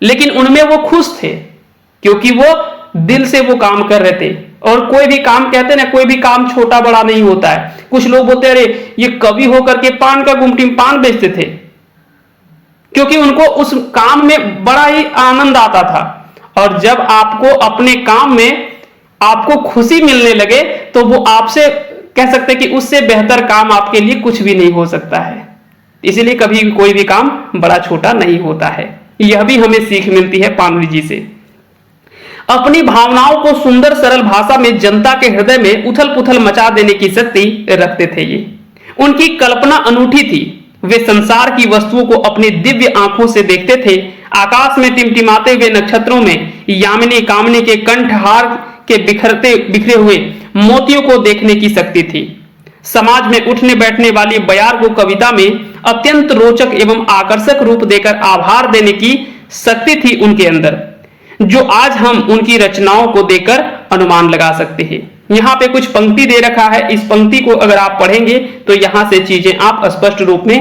लेकिन उनमें वो खुश थे क्योंकि वो दिल से वो काम कर रहे थे। और कोई भी काम, कहते ना, कोई भी काम छोटा बड़ा नहीं होता है। कुछ लोग बोलते अरे ये कवि होकर के पान का गुमटी में पान बेचते थे, क्योंकि उनको उस काम में बड़ा ही आनंद आता था। और जब आपको अपने काम में आपको खुशी मिलने लगे तो वो आपसे कह सकते कि उससे बेहतर काम आपके लिए कुछ भी नहीं हो सकता है। इसीलिए कभी कोई भी काम बड़ा छोटा नहीं होता है। यह भी हमें सीख मिलती है पानुरी जी से। अपनी भावनाओं को सुंदर सरल भाषा में जनता के हृदय में उथल पुथल मचा देने की शक्ति रखते थे। ये उनकी कल्पना अनूठी थी। वे संसार की वस्तुओं को अपनी दिव्य आंखों से देखते थे। आकाश में टिमटिमाते हुए नक्षत्रों में यामिनी कामनी के कंठहार के बिखरे हुए मोतियों को देखने की शक्ति थी। समाज में उठने बैठने वाली बयार को कविता में अत्यंत रोचक एवं आकर्षक रूप देकर आभार देने की शक्ति थी उनके अंदर, जो आज हम उनकी रचनाओं को देखकर अनुमान लगा सकते हैं। यहाँ पे कुछ पंक्ति दे रखा है, इस पंक्ति को अगर आप पढ़ेंगे तो यहां से चीजें आप स्पष्ट रूप में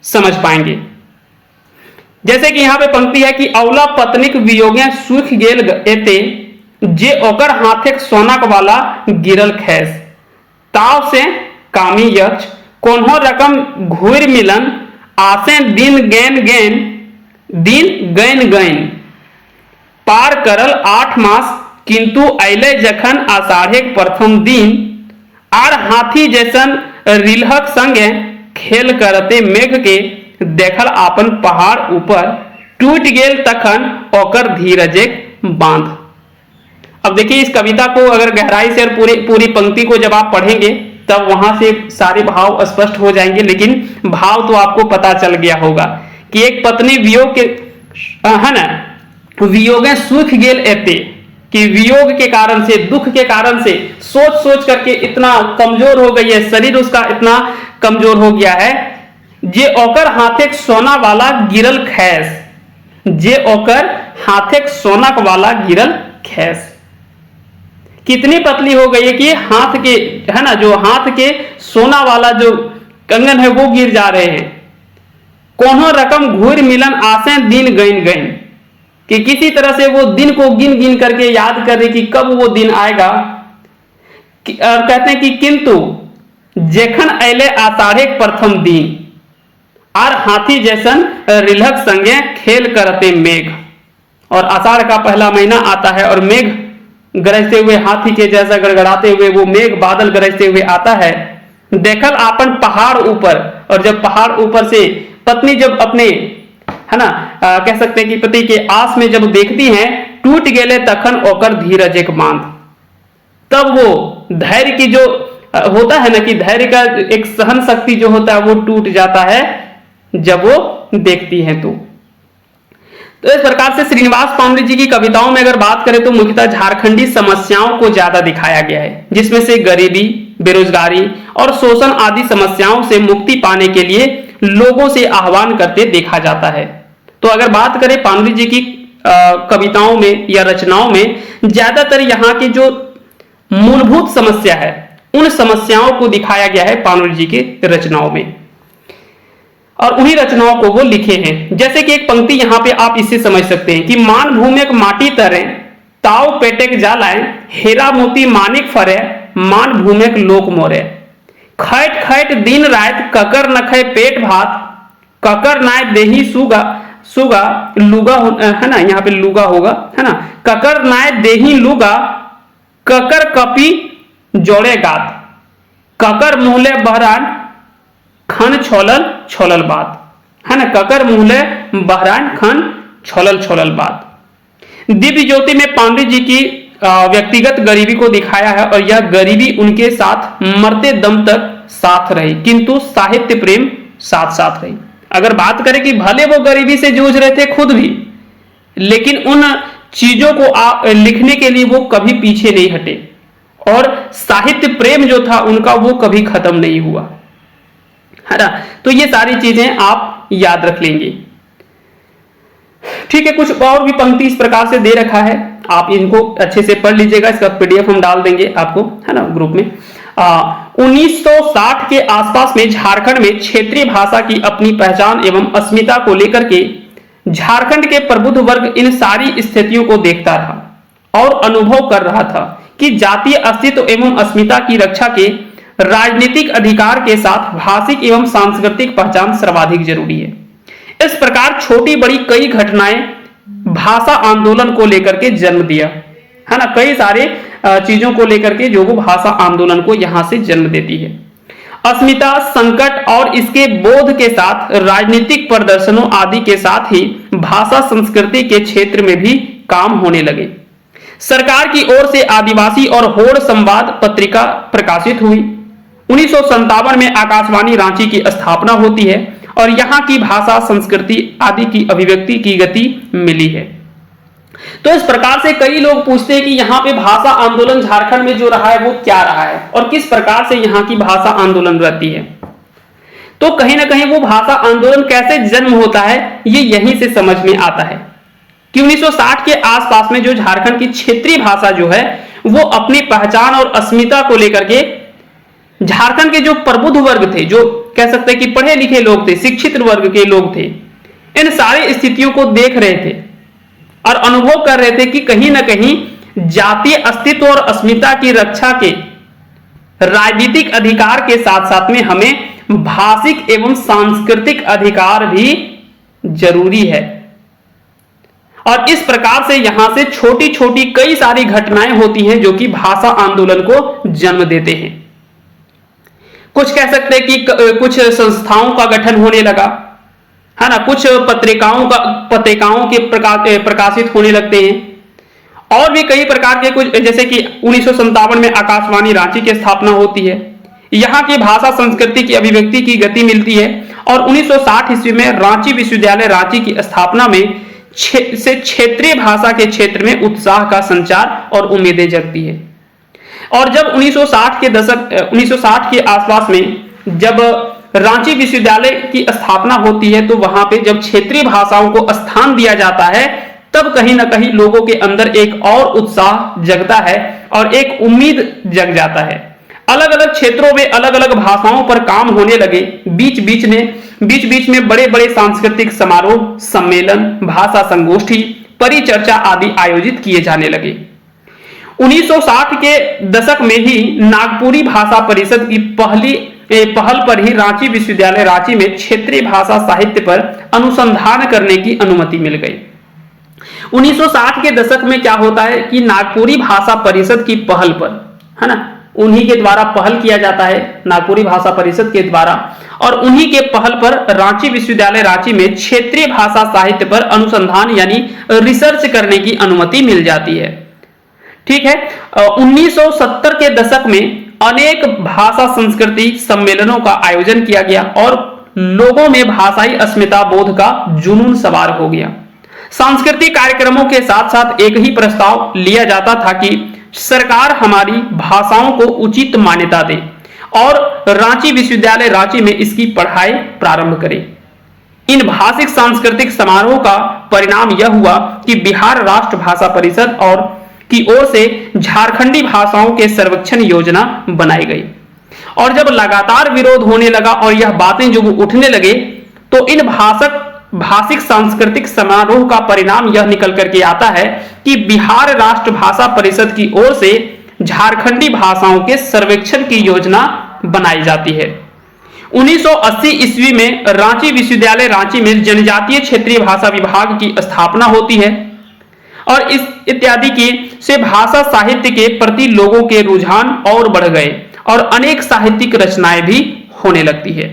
समझ पाएंगे। जैसे कि यहाँ पे पंक्ति है कि अवला पत्निक वियोगे सुख गेल एते जे ओकर हाथेक सोनाक वाला गिरल खैस ताव से कामी यक्ष कोन्हो रकम घूर मिलन आसे दिन गैन गैन पार करल 8 मास किंतु अले जखन आषाढ़े प्रथम दिन आर हाथी जैसन रिलहक संगे खेल करते मेघ के देखल आपन पहाड़ ऊपर टूट गेल तखन ओकर धीरजे बांध। अब देखिए इस कविता को अगर गहराई से और पूरी पंक्ति को जब आप पढ़ेंगे तब वहां से सारे भाव स्पष्ट हो जाएंगे, लेकिन भाव तो आपको पता चल गया होगा कि एक पत्नी वियोग के, है ना, वियोगे सुख गेल एते, कि वियोग के कारण से, दुख के कारण से सोच सोच करके इतना कमजोर हो गई है, शरीर उसका इतना कमजोर हो गया है। जे ओकर हाथेक सोना वाला गिरल खैस, जे ओकर हाथेक सोनक वाला गिरल खैस, कितनी पतली हो गई है कि हाथ के, है ना, जो हाथ के सोना वाला जो कंगन है वो गिर जा रहे हैं। कोनो रकम घूर मिलन आसे दिन गैन गैन, कि किसी तरह से वो दिन को गिन गिन करके याद कर रही कि कब वो दिन आएगा। और कहते हैं कि किंतु जेखन अले आषाढ़े प्रथम दिन आर हाथी जैसन रिलहक संगे खेल करते मेघ, और आषाढ़ का पहला महीना आता है और मेघ गरजते हुए हाथी के जैसा गड़गड़ाते हुए वो मेघ बादल गरजते हुए आता है। देखल आपन पहाड़ ऊपर, और जब पहाड़ ऊपर से पत्नी जब अपने, है ना, कह सकते हैं कि पति के आस में जब देखती हैं, टूट गेले तखन ओकर धीरज एक बांध। तब वो धैर्य की जो होता है ना, कि धैर्य का एक सहन शक्ति जो होता है वो टूट जाता है जब वो देखती है। तो इस प्रकार से श्रीनिवास पांडे जी की कविताओं में अगर बात करें तो मुख्यतः झारखंडी समस्याओं को ज्यादा दिखाया गया है, जिसमें से गरीबी, बेरोजगारी और शोषण आदि समस्याओं से मुक्ति पाने के लिए लोगों से आह्वान करते देखा जाता है। तो अगर बात करें पांडे जी की कविताओं में या रचनाओं में, ज्यादातर यहाँ की जो मूलभूत समस्या है उन समस्याओं को दिखाया गया है पांडे जी की रचनाओं में, और उन्हीं रचनाओं को वो लिखे हैं। जैसे कि एक पंक्ति यहाँ पे आप इससे समझ सकते हैं कि मान भूमेक माटी तरे, ताव पेटेक जालाए, हेरा मोती मानिक फरे, मान भूमेक लोक मोरे। खैट खैट दिन रात ककर नखे पेट भात, ककर नाय देही सुगा सुगा लुगा, है ना, यहाँ पे लुगा होगा, है ना, ककर नाय देही लुगा, ककर कपी जोड़े गात, ककर मुहले बहरान खन छोलल छोलल बात, है ना, ककर मुहले बहरान खन छोलल छोलल बात। दिव्य ज्योति में पांडे जी की व्यक्तिगत गरीबी को दिखाया है, और यह गरीबी उनके साथ मरते दम तक साथ रही, किंतु साहित्य प्रेम साथ साथ रही। अगर बात करें कि भले वो गरीबी से जूझ रहे थे खुद भी, लेकिन उन चीजों को लिखने के लिए वो कभी पीछे नहीं हटे, और साहित्य प्रेम जो था उनका वो कभी खत्म नहीं हुआ, है ना। तो ये सारी चीजें आप याद रख लेंगे। ठीक है, कुछ और भी पंक्ति इस प्रकार से दे रखा है, आप इनको अच्छे से पढ़ लीजिएगा, इसका पीडीएफ हम डाल देंगे आपको, है ना, ग्रुप में। 1960 के आसपास में झारखंड में क्षेत्रीय भाषा की अपनी पहचान एवं अस्मिता को लेकर के झारखंड के प्रबुद्ध वर्ग इन सारी स्थितियों को देखता रहा और अनुभव कर रहा था कि जातीय अस्तित्व एवं अस्मिता की रक्षा के राजनीतिक अधिकार के साथ भाषिक एवं सांस्कृतिक पहचान सर्वाधिक जरूरी है। इस प्रकार छोटी बड़ी कई घटनाएं भाषा आंदोलन को लेकर के जन्म दिया, है ना, कई सारे चीजों को लेकर के जो वो भाषा आंदोलन को यहां से जन्म देती है। अस्मिता संकट और इसके बोध के साथ राजनीतिक प्रदर्शनों आदि के साथ ही भाषा संस्कृति के क्षेत्र में भी काम होने लगे। सरकार की ओर से आदिवासी और होड़ संवाद पत्रिका प्रकाशित हुई। 1957 में आकाशवाणी रांची की स्थापना होती है और यहाँ की भाषा संस्कृति आदि की अभिव्यक्ति की गति मिली है। तो इस प्रकार से कई लोग पूछते हैं कि यहाँ पे भाषा आंदोलन झारखंड में जो रहा है वो क्या रहा है और किस प्रकार से यहाँ की भाषा आंदोलन रहती है। तो कहीं ना कहीं वो भाषा आंदोलन कैसे जन्म होता है ये यहीं से समझ में आता है कि 1960 के आसपास में जो झारखंड की क्षेत्रीय भाषा जो है वो अपनी पहचान और अस्मिता को लेकर के झारखंड के जो प्रबुद्ध वर्ग थे, जो कह सकते हैं कि पढ़े लिखे लोग थे, शिक्षित वर्ग के लोग थे, इन सारी स्थितियों को देख रहे थे और अनुभव कर रहे थे कि कहीं ना कहीं जातीय अस्तित्व और अस्मिता की रक्षा के राजनीतिक अधिकार के साथ साथ में हमें भाषिक एवं सांस्कृतिक अधिकार भी जरूरी है। और इस प्रकार से यहां से छोटी छोटी कई सारी घटनाएं होती हैं जो कि भाषा आंदोलन को जन्म देते हैं। कुछ कह सकते हैं कि कुछ संस्थाओं का गठन होने लगा, है ना, कुछ पत्रिकाओं के प्रकाशित होने लगते हैं, और भी कई प्रकार के कुछ, जैसे कि 1957 में आकाशवाणी रांची की स्थापना होती है, यहाँ की भाषा संस्कृति की अभिव्यक्ति की गति मिलती है और 1960 ईस्वी में रांची विश्वविद्यालय रांची की स्थापना में से क्षेत्रीय भाषा के क्षेत्र में उत्साह का संचार और उम्मीदें जगती है। और जब 1960 के आसपास में जब रांची विश्वविद्यालय की स्थापना होती है तो वहां पे जब क्षेत्रीय भाषाओं को स्थान दिया जाता है तब कहीं ना कहीं लोगों के अंदर एक और उत्साह जगता है और एक उम्मीद जग जाता है। अलग अलग क्षेत्रों में अलग अलग भाषाओं पर काम होने लगे। बीच बीच में बड़े बड़े सांस्कृतिक समारोह, सम्मेलन, भाषा संगोष्ठी, परिचर्चा आदि आयोजित किए जाने लगे। 1960 के दशक में ही नागपुरी भाषा परिषद की पहल पर ही रांची विश्वविद्यालय रांची में क्षेत्रीय भाषा साहित्य पर अनुसंधान करने की अनुमति मिल गई। 1960 के दशक में क्या होता है कि नागपुरी भाषा परिषद की पहल पर, है ना, उन्हीं के द्वारा पहल किया जाता है, नागपुरी भाषा परिषद के द्वारा, और उन्हीं के पहल पर रांची विश्वविद्यालय रांची में क्षेत्रीय भाषा साहित्य पर अनुसंधान यानी रिसर्च करने की अनुमति मिल जाती है। ठीक है। 1970 के दशक में अनेक भाषा संस्कृति सम्मेलनों का आयोजन किया गया और लोगों में भाषाई अस्मिता बोध का जुनून सवार हो गया। सांस्कृतिक कार्यक्रमों के साथ साथ एक ही प्रस्ताव लिया जाता था कि सरकार हमारी भाषाओं को उचित मान्यता दे और रांची विश्वविद्यालय रांची में इसकी पढ़ाई प्रारंभ करे। इन भाषिक सांस्कृतिक समारोह का परिणाम यह हुआ कि बिहार राष्ट्र भाषा परिषद और की ओर से झारखंडी भाषाओं के सर्वेक्षण योजना बनाई गई। और जब लगातार विरोध होने लगा और यह बातें जो उठने लगे, तो इन भाषिक सांस्कृतिक समारोह का परिणाम यह निकल करके आता है कि बिहार राष्ट्र भाषा परिषद की ओर से झारखंडी भाषाओं के सर्वेक्षण की योजना बनाई जाती है। 1980 ईस्वी में रांची विश्वविद्यालय रांची में जनजातीय क्षेत्रीय भाषा विभाग की स्थापना होती है और इस इत्यादि की से भाषा साहित्य के प्रति लोगों के रुझान और बढ़ गए और अनेक साहित्यिक रचनाएं भी होने लगती है।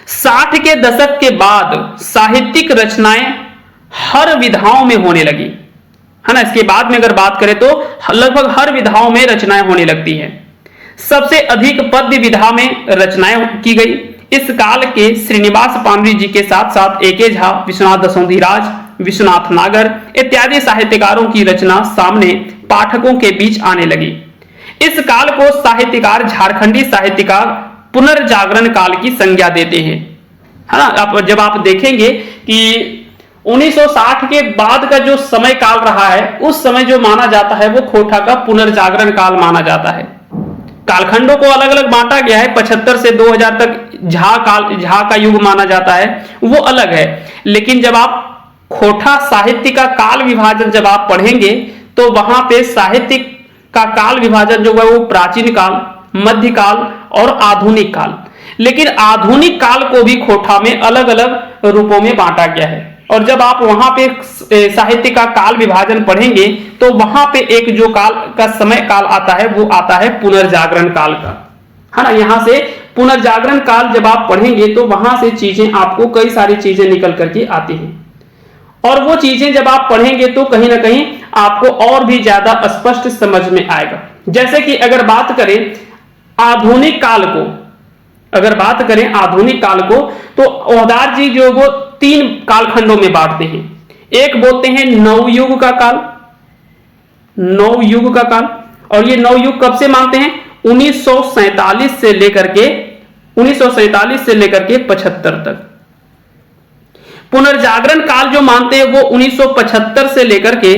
60 के दशक के बाद साहित्यिक रचनाएं हर विधाओं में होने लगी, है ना। इसके बाद में अगर बात करें तो लगभग हर विधाओं में रचनाएं होने लगती हैं। सबसे अधिक पद्य विधा में रचनाएं की गई। इस काल के श्रीनिवास पामरी जी के साथ साथ ए.के. झा, विश्वनाथ दसोंधिराज, विश्वनाथ नागर इत्यादि साहित्यकारों की रचना सामने पाठकों के बीच आने लगी। इस काल को साहित्यकार झारखंडी साहित्यकार पुनर्जागरण काल की संज्ञा देते हैं, है ना। जब आप देखेंगे कि 1960 के बाद का जो समय काल रहा है, उस समय जो माना जाता है वो खोटा का पुनर्जागरण काल माना जाता है। कालखंडों को अलग अलग बांटा गया है। 75 से 2000 तक झा का युग माना जाता है, वो अलग है। लेकिन जब आप खोटा साहित्य का काल विभाजन जब आप पढ़ेंगे तो वहां पे साहित्य का काल विभाजन जो है वो प्राचीन काल, मध्यकाल और आधुनिक काल। लेकिन आधुनिक काल को भी खोटा में अलग अलग रूपों में बांटा गया है। और जब आप वहां पे साहित्य का काल विभाजन पढ़ेंगे तो वहां पे एक जो काल का समय काल आता है वो आता है पुनर्जागरण काल का, है ना। यहां से पुनर्जागरण काल जब आप पढ़ेंगे तो वहां से चीजें आपको कई सारी चीजें निकल करके आती हैं और वो चीजें जब आप पढ़ेंगे तो कहीं ना कहीं आपको और भी ज्यादा स्पष्ट समझ में आएगा। जैसे कि अगर बात करें आधुनिक काल को, अगर बात करें आधुनिक काल को, तो ओहदार जी जो वो 3 कालखंडों में बांटते हैं। एक बोलते हैं नवयुग का काल, नवयुग का काल, और ये नवयुग कब से मानते हैं? 1947 से लेकर के 75 तक। पुनर्जागरण काल जो मानते हैं वो 1975 से लेकर के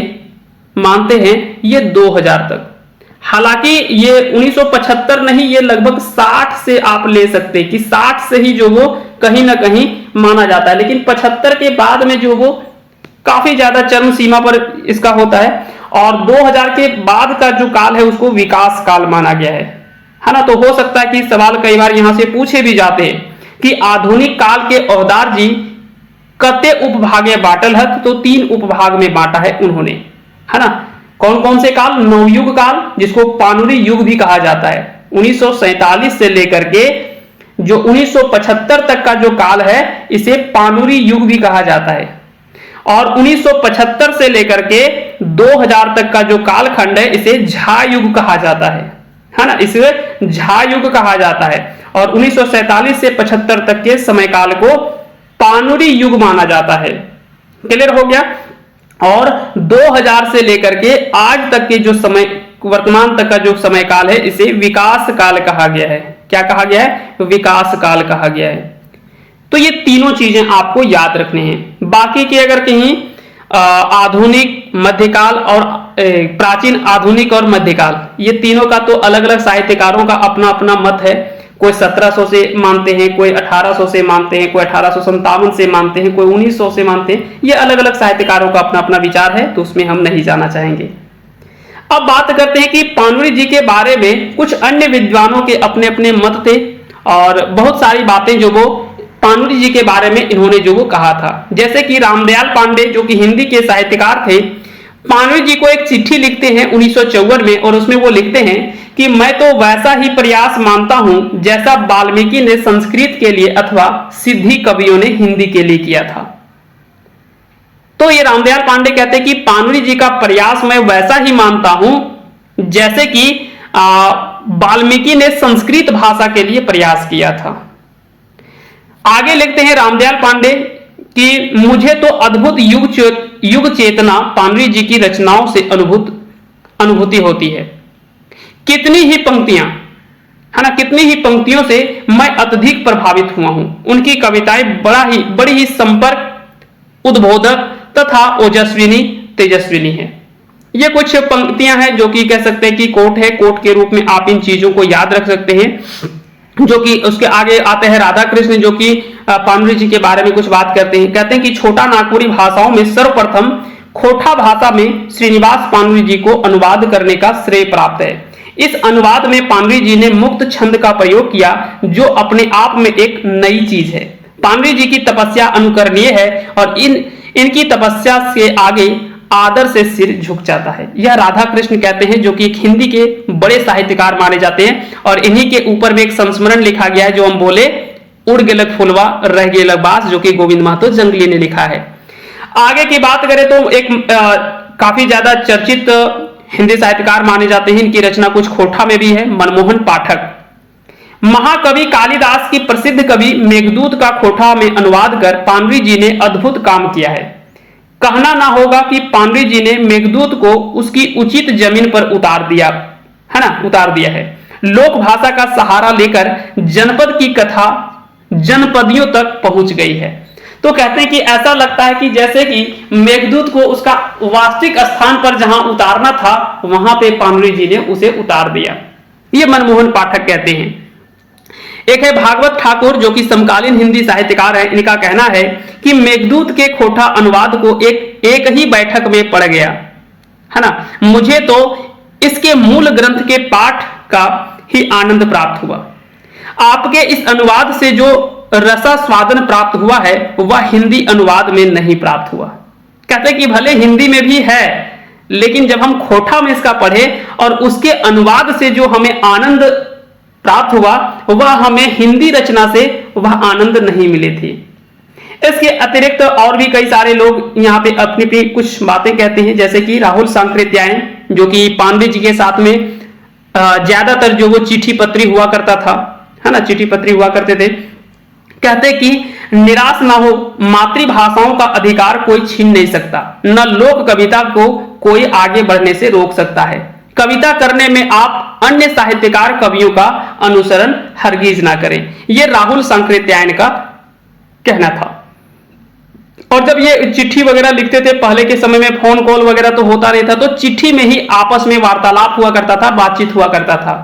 मानते हैं ये 2000 तक। हालांकि ये 1975 नहीं, ये लगभग 60 से आप ले सकते हैं कि 60 से ही जो वो कहीं ना कहीं माना जाता है। लेकिन 75 के बाद में जो वो काफी ज्यादा चरम सीमा पर इसका होता है और 2000 के बाद का जो काल है उसको विकास काल माना गया है ना। तो हो सकता है कि सवाल कई बार यहां से पूछे भी जाते हैं कि आधुनिक काल के ओहदार जी कते उपभागे बाटल हत, तो 3 उपभाग में बांटा है उन्होंने, है ना। कौन कौन से काल? नवयुग काल, जिसको पानुरी युग भी कहा जाता है, 1947 से लेकर के जो 1975 तक का जो काल है इसे पानुरी युग भी कहा जाता है। और 1975 से लेकर के 2000 तक का जो कालखंड है इसे झा युग कहा जाता है ना, इसे झा युग कहा जाता है। और 1947 से 75 तक के समय काल को पानुरी युग माना जाता है। क्लियर हो गया। और 2000 से लेकर के आज तक के जो समय, वर्तमान तक का जो समय काल है इसे विकास काल कहा गया है। क्या कहा गया है? विकास काल कहा गया है। तो ये तीनों चीजें आपको याद रखनी है। बाकी के अगर कहीं आधुनिक, मध्यकाल और प्राचीन, आधुनिक और मध्यकाल, ये तीनों का तो अलग अलग साहित्यकारों का अपना अपना मत है। कोई 1700 से मानते हैं, कोई 1800 से मानते हैं, कोई 1857 से मानते हैं, कोई 1900 से मानते हैं। ये अलग अलग साहित्यकारों का अपना अपना विचार है, तो उसमें हम नहीं जाना चाहेंगे। अब बात करते हैं कि पानुरी जी के बारे में कुछ अन्य विद्वानों के अपने अपने मत थे और बहुत सारी बातें जो वो पाणुरी जी के बारे में इन्होंने जो वो कहा था। जैसे कि रामदयाल पांडे जो कि हिंदी के साहित्यकार थे, पाणुरी जी को एक चिट्ठी लिखते हैं 1954 में, और उसमें वो लिखते हैं कि मैं तो वैसा ही प्रयास मानता हूं जैसा वाल्मीकि ने संस्कृत के लिए अथवा सिद्धि कवियों ने हिंदी के लिए किया था। तो ये रामदयाल पांडे कहते हैं कि पाणुरी जी का प्रयास मैं वैसा ही मानता हूं जैसे कि वाल्मीकि ने संस्कृत भाषा के लिए प्रयास किया था। आगे लिखते हैं रामदयाल पांडे कि मुझे तो अद्भुत युग चेतना पाणुरी जी की रचनाओं से अनुभूति होती है। कितनी ही पंक्तियां, है ना, कितनी ही पंक्तियों से मैं अत्यधिक प्रभावित हुआ हूं। उनकी कविताएं बड़ी ही संपर्क, उद्बोधक तथा ओजस्विनी, तेजस्विनी है। ये कुछ पंक्तियां हैं जो कि कह सकते हैं कि कोट है। कोट के रूप में आप इन चीजों को याद रख सकते हैं। जो कि उसके आगे आते हैं राधा कृष्ण, जो कि पाणुरी जी के बारे में कुछ बात करते हैं। कहते हैं कि छोटा नागपुरी भाषाओं में सर्वप्रथम खोटा भाषा में श्रीनिवास पाणुरी जी को अनुवाद करने का श्रेय प्राप्त है। इस अनुवाद में पाणुरी जी ने मुक्त छंद का प्रयोग किया, जो अपने आप में एक नई चीज है। पाणुरी जी की तपस्या अनुकरणीय है और इनकी तपस्या से आगे आदर से सिर झुक जाता है। यह राधा कृष्ण कहते हैं, जो कि एक हिंदी के बड़े साहित्यकार माने जाते हैं, और इन्हीं के ऊपर में एक संस्मरण लिखा गया है जो हम बोले उड़ गेलक फुलवा रह गेलक बास, जो कि गोविंद महतो जंगली ने लिखा है। आगे की बात करें तो एक काफी ज्यादा चर्चित हिंदी साहित्यकार माने जाते हैं, इनकी रचना कुछ खोटा में भी है, मनमोहन पाठक। महाकवि कालिदास की प्रसिद्ध कवि मेघदूत का खोटा में अनुवाद कर पाणुरी जी ने अद्भुत काम किया है। कहना ना होगा कि पाणुरी जी ने मेघदूत को उसकी उचित जमीन पर उतार दिया है। लोक भाषा का सहारा लेकर जनपद की कथा जनपदियों तक पहुंच गई है। तो कहते हैं कि ऐसा लगता है कि जैसे कि मेघदूत को उसका वास्तविक स्थान पर जहां उतारना था, वहां पे पाणुरी जी ने उसे उतार दिया। ये मनमोहन पाठक कहते हैं। एक है भागवत ठाकुर, जो कि समकालीन हिंदी साहित्यकार है। इनका कहना है कि मेघदूत के खोटा अनुवाद को एक ही बैठक में पढ़ गया, है ना। मुझे तो इसके मूल ग्रंथ के पाठ का ही आनंद प्राप्त हुआ। आपके इस अनुवाद से जो रसास्वादन प्राप्त हुआ है, वह हिंदी अनुवाद में नहीं प्राप्त हुआ। कहते कि भले हिंदी में भी है, लेकिन जब हम खोटा में इसका पढ़े और उसके अनुवाद से जो हमें आनंद प्राप्त हुआ, वह हमें हिंदी रचना से वह आनंद नहीं मिले थे। इसके अतिरिक्त और भी कई सारे लोग यहाँ पे अपनी भी कुछ बातें कहते हैं, जैसे कि राहुल सांकृत्यायन, जो कि पाणुरी जी के साथ में ज्यादातर जो वो चिट्ठी पत्री हुआ करता था, है ना, चिट्ठी पत्री हुआ करते थे। कहते कि निराश ना हो, मातृभाषाओं का अधिकार कोई छीन नहीं सकता, न लोक कविता को कोई आगे बढ़ने से रोक सकता है। कविता करने में आप अन्य साहित्यकार कवियों का अनुसरण हरगिज ना करें। यह राहुल सांकृत्यायन का कहना था। और जब ये चिट्ठी वगैरह लिखते थे, पहले के समय में फोन कॉल वगैरह तो होता नहीं था, तो चिट्ठी में ही आपस में वार्तालाप हुआ करता था, बातचीत हुआ करता था।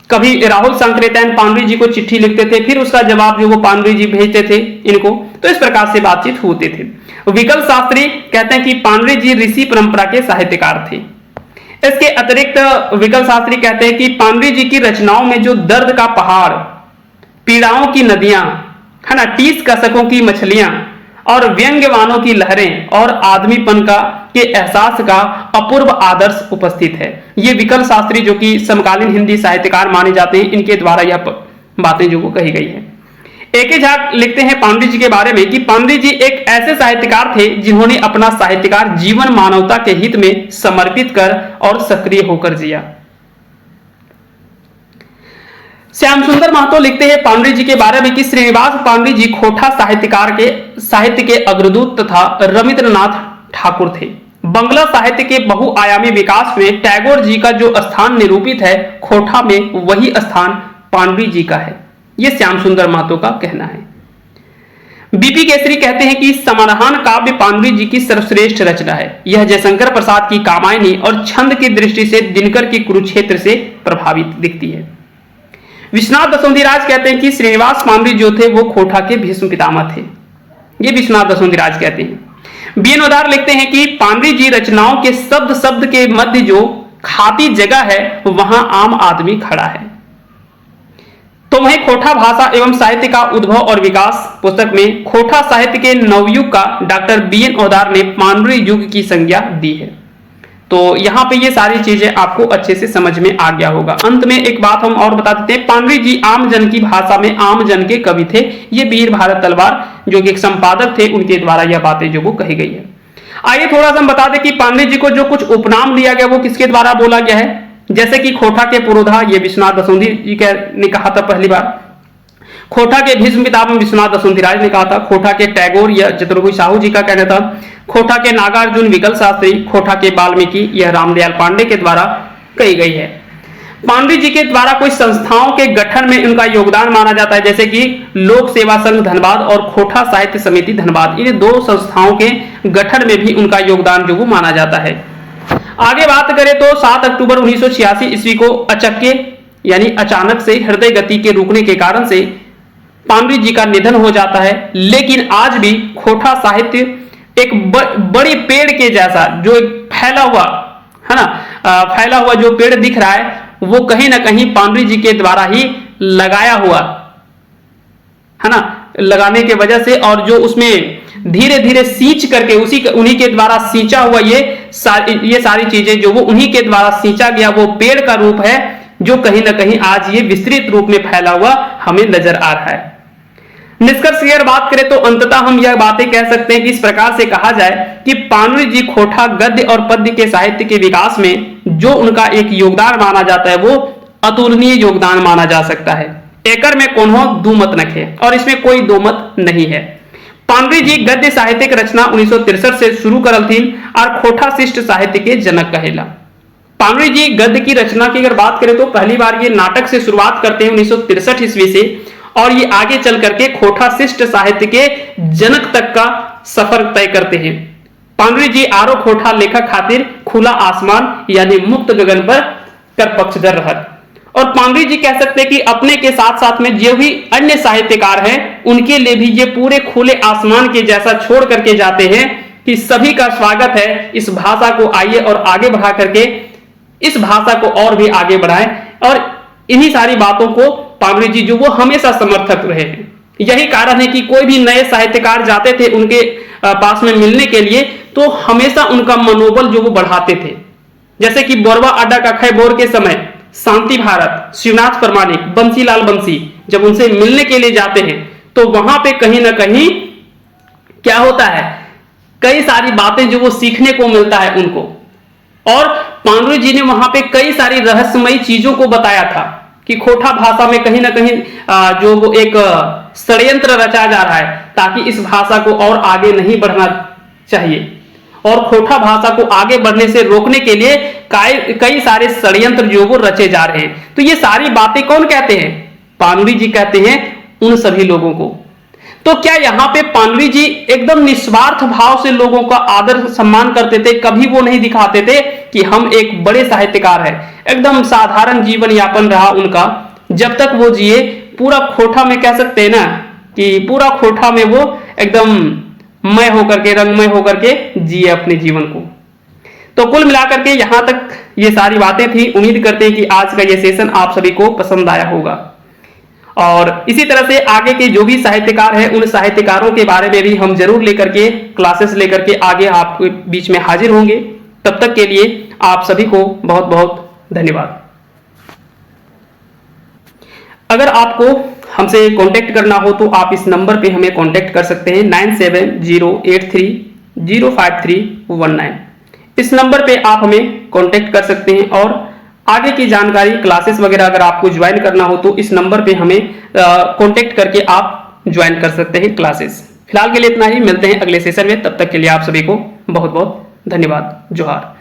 कभी राहुल सांकृत्यायन पाणुरी जी को चिट्ठी लिखते थे, फिर उसका जवाब जो वो पाणुरी जी भेजते थे इनको, तो इस प्रकार से बातचीत होते थे। विकल्प शास्त्री कहते हैं कि पाणुरी जी ऋषि परंपरा के साहित्यकार थे। इसके अतिरिक्त विकल्प शास्त्री कहते हैं कि पाणुरी जी की रचनाओं में जो दर्द का पहाड़, पीड़ाओं की नदियां, है ना, तीस कसकों की मछलियां और व्यंग्यवानों की लहरें और आदमीपन के एहसास का अपूर्व आदर्श उपस्थित है। ये विकल्प शास्त्री, जो कि समकालीन हिंदी साहित्यकार माने जाते हैं, इनके द्वारा यह बातें जो वो कही गई है। एक झा लिखते हैं पाणुरी जी के बारे में कि पाणुरी जी एक ऐसे साहित्यकार थे जिन्होंने अपना साहित्यकार जीवन मानवता के हित में समर्पित कर और सक्रिय होकर जिया। श्याम सुंदर महतो लिखते हैं पाणुरी जी के बारे में कि श्रीनिवास पाणुरी जी खोटा साहित्य के अग्रदूत तथा रवींद्रनाथ ठाकुर थे। बंगला साहित्य के बहुआयामी विकास में टैगोर जी का जो स्थान निरूपित है, खोटा में वही स्थान पाणुरी जी का है। यह श्याम सुंदर महतो का कहना है। बीपी केसरी कहते हैं कि समाधान काव्य पाणुरी जी की सर्वश्रेष्ठ रचना है। यह जयशंकर प्रसाद की कामायनी और छंद की दृष्टि से दिनकर की कुरुक्षेत्र से प्रभावित दिखती है। विश्वनाथ दसोंधीराज कहते हैं कि श्रीनिवास पाणुरी जो थे वो खोटा के भीष्म पितामह थे। ये विश्वनाथ दसोंधीराज कहते हैं। बीएन उदार लिखते हैं कि पाणुरी जी रचनाओं के शब्द शब्द के मध्य जो खाती जगह है, वहां आम आदमी खड़ा है। तो वहीं खोटा भाषा एवं साहित्य का उद्भव और विकास पुस्तक में खोटा साहित्य के नवयुग का डॉक्टर BN ओदार ने पानरी युग की संज्ञा दी है। तो यहाँ पे ये सारी चीजें आपको अच्छे से समझ में आ गया होगा। अंत में एक बात हम और बता देते हैं, पानरी जी आम जन की भाषा में आम जन के कवि थे। ये वीर भारत तलवार जो कि एक संपादक थे, उनके द्वारा यह बातें जो वो कही गई है। आइए थोड़ा सा हम बता दें कि पानरी जी को जो कुछ उपनाम दिया गया वो किसके द्वारा बोला गया है। जैसे कि खोटा के पुरोधा ये विश्वनाथ दसौंधी जी ने कहा था पहली बार। खोटा के भीष्म पितामह विश्वनाथ दसौंधीराज ने कहा था। खोटा के टैगोर या चतुर्भुज साहू जी का कहना था। खोटा के नागार्जुन विकल शास्त्री, खोटा के वाल्मीकि, यह रामदयाल पांडे के द्वारा कही गई है। पानरी जी के द्वारा कुछ संस्थाओं के गठन में उनका योगदान माना जाता है, जैसे कि लोक सेवा संघ धनबाद और खोटा साहित्य समिति धनबाद। इन दो संस्थाओं के गठन में भी उनका योगदान जो वो माना जाता है। आगे बात करें तो 7 अक्टूबर 1986 ईस्वी को अचक्के यानी अचानक से हृदय गति के रुकने के कारण से पानरी जी का निधन हो जाता है। लेकिन आज भी खोटा साहित्य एक बड़ी पेड़ के जैसा जो एक फैला हुआ है ना, फैला हुआ जो पेड़ दिख रहा है वो कहीं ना कहीं पानरी जी के द्वारा ही लगाया हुआ है ना, लगाने के वजह से, और जो उसमें धीरे धीरे सींच करके उन्हीं के द्वारा सींचा हुआ ये सारी चीजें जो वो उन्हीं के द्वारा सींचा गया वो पेड़ का रूप है, जो कहीं ना कहीं आज ये विस्तृत रूप में फैला हुआ हमें नजर आ रहा है। निष्कर्ष की अगर बात करें तो अंततः हम यह बातें कह सकते हैं कि इस प्रकार से कहा जाए कि पानरी जी खोटा गद्य और पद्य के साहित्य के विकास में जो उनका एक योगदान माना जाता है वो अतुलनीय योगदान माना जा सकता है। एकर में कोनो दो मत नखे, और इसमें कोई दो मत नहीं है। पानरी जी गद्य साहित्यिक रचना 1963 से शुरू करल थी और खोटा शिष्ट साहित्य के जनक कहेला। पानरी जी गद्य की रचना की अगर बात करें तो पहली बार ये नाटक से शुरुआत करते हैं 1963 ईस्वी से, और ये आगे चल करके खोटा शिष्ट साहित्य के जनक तक का सफर तय करते हैं। पानरी जी आरो खोटा लेखक खातिर खुला आसमान यानी मुक्त गगन पर कर पक्षधर रहत। और पानरी जी कह सकते हैं कि अपने के साथ साथ में जो भी अन्य साहित्यकार हैं उनके लिए भी ये पूरे खुले आसमान के जैसा छोड़ करके जाते हैं कि सभी का स्वागत है, इस भाषा को आइए और आगे बढ़ा करके इस भाषा को और भी आगे बढ़ाएं। और इन्हीं सारी बातों को पानरी जी जो वो हमेशा समर्थक रहे हैं। यही कारण है कि कोई भी नए साहित्यकार जाते थे उनके पास में मिलने के लिए तो हमेशा उनका मनोबल जो वो बढ़ाते थे। जैसे कि बोरवा अड्डा का खैबोर के समय शांति भारत, शिवनाथ परमानिक, बंसीलाल बंसी जब उनसे मिलने के लिए जाते हैं तो वहां पे कहीं ना कहीं क्या होता है, कई सारी बातें जो वो सीखने को मिलता है उनको। और पानरी जी ने वहां पे कई सारी रहस्यमयी चीजों को बताया था कि खोटा भाषा में कहीं ना कहीं जो वो एक षड्यंत्र रचा जा रहा है ताकि इस भाषा को और आगे नहीं बढ़ना चाहिए, और खोटा भाषा को आगे बढ़ने से रोकने के लिए कई सारे षड्यंत्र जो वो रचे जा रहे हैं। तो ये सारी बातें कौन कहते हैं? पानरी जी कहते हैं उन सभी लोगों को। तो क्या यहाँ पे पानरी जी एकदम निस्वार्थ भाव से लोगों का आदर सम्मान करते थे? कभी वो नहीं दिखाते थे कि हम एक बड़े साहित्यकार हैं। एकदम साधारण जीवन यापन रहा उनका जब तक वो जिए। पूरा खोटा में कह सकते हैं ना कि पूरा खोटा में वो एकदम मय होकर के, रंगमय होकर के जिए अपने जीवन को। तो कुल मिलाकर के यहां तक ये सारी बातें थी। उम्मीद करते हैं कि आज का ये सेशन आप सभी को पसंद आया होगा, और इसी तरह से आगे के जो भी साहित्यकार हैं उन साहित्यकारों के बारे में भी हम जरूर लेकर के क्लासेस लेकर के आगे आपके बीच में हाजिर होंगे। तब तक के लिए आप सभी को बहुत बहुत धन्यवाद। अगर आपको हमसे कांटेक्ट करना हो तो आप इस नंबर पे हमें कांटेक्ट कर सकते हैं 9708305319। इस नंबर पे आप हमें कांटेक्ट कर सकते हैं, और आगे की जानकारी क्लासेस वगैरह अगर आपको ज्वाइन करना हो तो इस नंबर पे हमें कांटेक्ट करके आप ज्वाइन कर सकते हैं क्लासेस। फिलहाल के लिए इतना ही, मिलते हैं अगले सेशन में। तब तक के लिए आप सभी को बहुत बहुत धन्यवाद। जोहार।